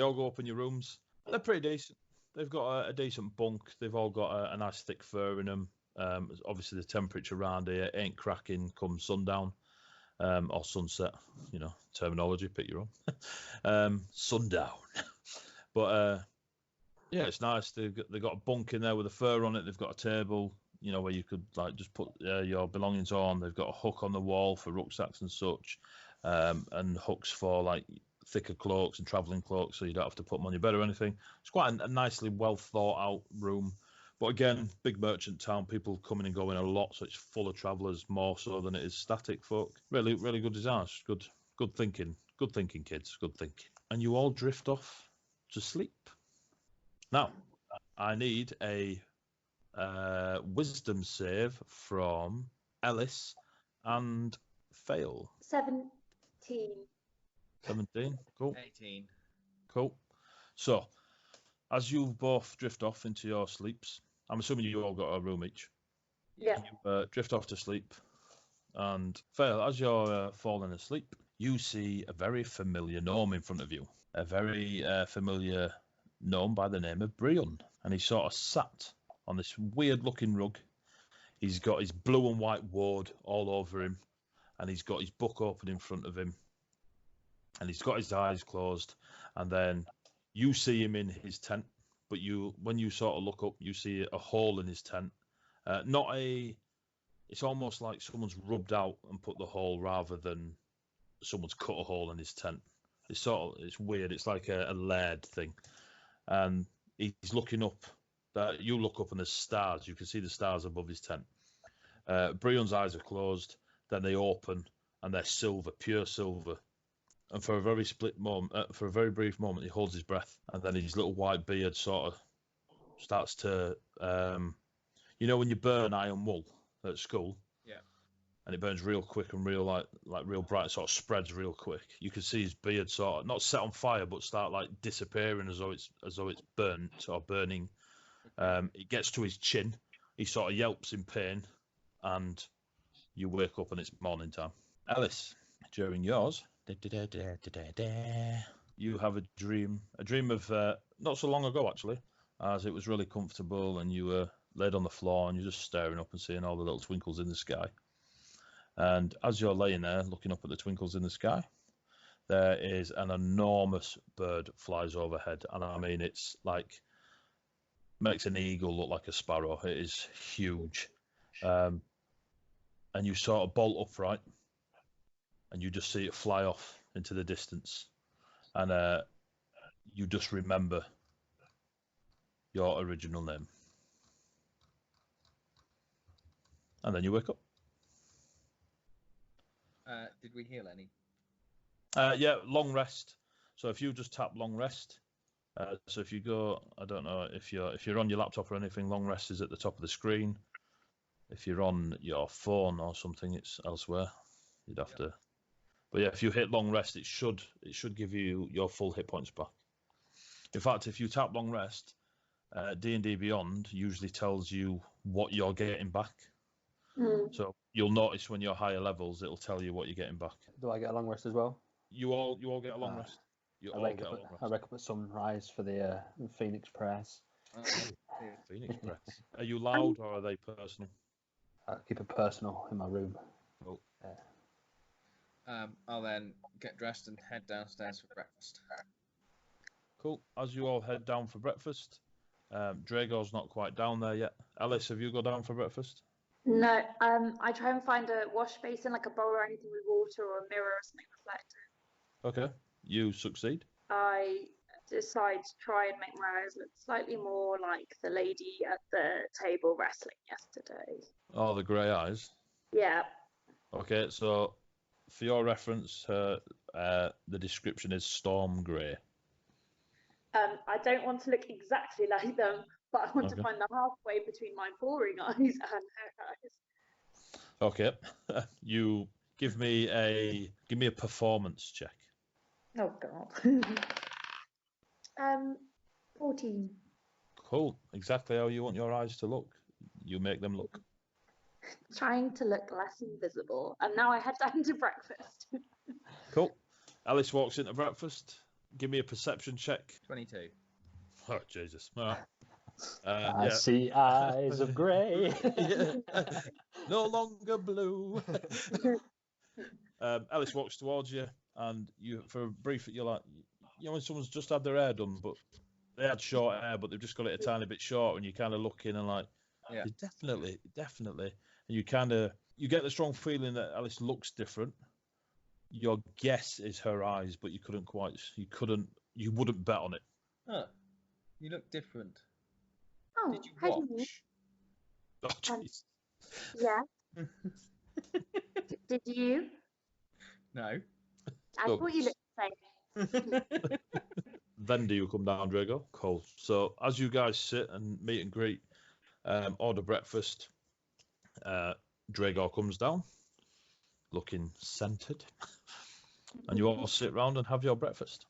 all go up in your rooms. They're pretty decent. They've got a decent bunk. They've all got a nice thick fur in them. Obviously, the temperature around here ain't cracking come sundown or sunset. You know, terminology, pick your own. Sundown. But yeah, it's nice. They've got a bunk in there with a fur on it. They've got a table, you know, where you could like just put your belongings on. They've got a hook on the wall for rucksacks and such, and hooks for like thicker cloaks and travelling cloaks, so you don't have to put them on your bed or anything. It's quite a nicely well thought out room. But again, big merchant town, people coming and going a lot, so it's full of travellers more so than it is static folk. Really, really good design. Good thinking. Good thinking, kids. Good thinking. And you all drift off to sleep. Now, I need a wisdom save from Ellis and Fail. 17. 17. Cool. 18. Cool. So, as you both drift off into your sleeps, I'm assuming you all got a room each. Yeah. You drift off to sleep, and Fail, as you're falling asleep, you see a very familiar gnome in front of you. A very familiar gnome by the name of Brion. And he sort of sat on this weird-looking rug. He's got his blue and white ward all over him, and he's got his book open in front of him, and he's got his eyes closed, and then you see him in his tent, but when you sort of look up, you see a hole in his tent. It's almost like someone's rubbed out and put the hole rather than someone's cut a hole in his tent. It's weird. It's like a layered thing. And he's looking up. You look up and there's stars. You can see the stars above his tent. Brion's eyes are closed. Then they open and they're silver, pure silver. And for a very brief moment, he holds his breath, and then his little white beard sort of starts to, you know, when you burn iron wool at school, Yeah. and it burns real quick and real like real bright, sort of spreads real quick. You can see his beard sort of not set on fire, but start like disappearing as though it's burnt or burning. It gets to his chin. He sort of yelps in pain, and you wake up and it's morning time. Alice, during yours, you have a dream of not so long ago actually, as it was really comfortable and you were laid on the floor and you're just staring up and seeing all the little twinkles in the sky. And as you're laying there looking up at the twinkles in the sky, there is an enormous bird flies overhead, and I mean it's like makes an eagle look like a sparrow. It is huge. And you sort of bolt upright and you just see it fly off into the distance, and you just remember your original name, and then you wake up. Did we heal any? Yeah, long rest. So if you just tap long rest, so if you go, I don't know if you're on your laptop or anything, long rest is at the top of the screen. If you're on your phone or something, it's elsewhere. You'd have to. But yeah, if you hit long rest, it should give you your full hit points back. In fact, if you tap long rest, D&D Beyond usually tells you what you're getting back. So you'll notice when you're higher levels, it'll tell you what you're getting back. Do I get a long rest as well? You all get a long rest. I wake up at sunrise for the Phoenix prayers. Phoenix prayers. Are you loud or are they personal? I keep it personal in my room. Oh. I'll then get dressed and head downstairs for breakfast. Cool. As you all head down for breakfast, Drago's not quite down there yet. Alice, have you got down for breakfast? No, I try and find a wash basin, like a bowl or anything with water or a mirror or something reflective. Okay, you succeed. I decide to try and make my eyes look slightly more like the lady at the table wrestling yesterday. Oh, the grey eyes. Yeah. Okay, so for your reference, the description is storm grey. I don't want to look exactly like them, but I want to find the halfway between my boring eyes and her eyes. Okay, you give me a performance check. Oh God. 14. Cool. Exactly how you want your eyes to look. You make them look. Trying to look less invisible, and now I head down to breakfast. Cool. Alice walks into breakfast. Give me a perception check. 22. Oh Jesus! All right. I see eyes of grey. No longer blue. Alice walks towards you, and you, for a brief, you're like, you know, when someone's just had their hair done, but they had short hair, but they've just got it a tiny bit short, and you kind of look in and like, yeah, definitely, and you get the strong feeling that Alice looks different. Your guess is her eyes, but you wouldn't bet on it. Oh, you look different. Oh, did you how do you mean? Oh, jeez. Yeah. Did you? No. I thought you looked the same. Then do you come down, Drago? Cool. So as you guys sit and meet and greet, order breakfast, Drago comes down, looking scented, and you all sit round and have your breakfast.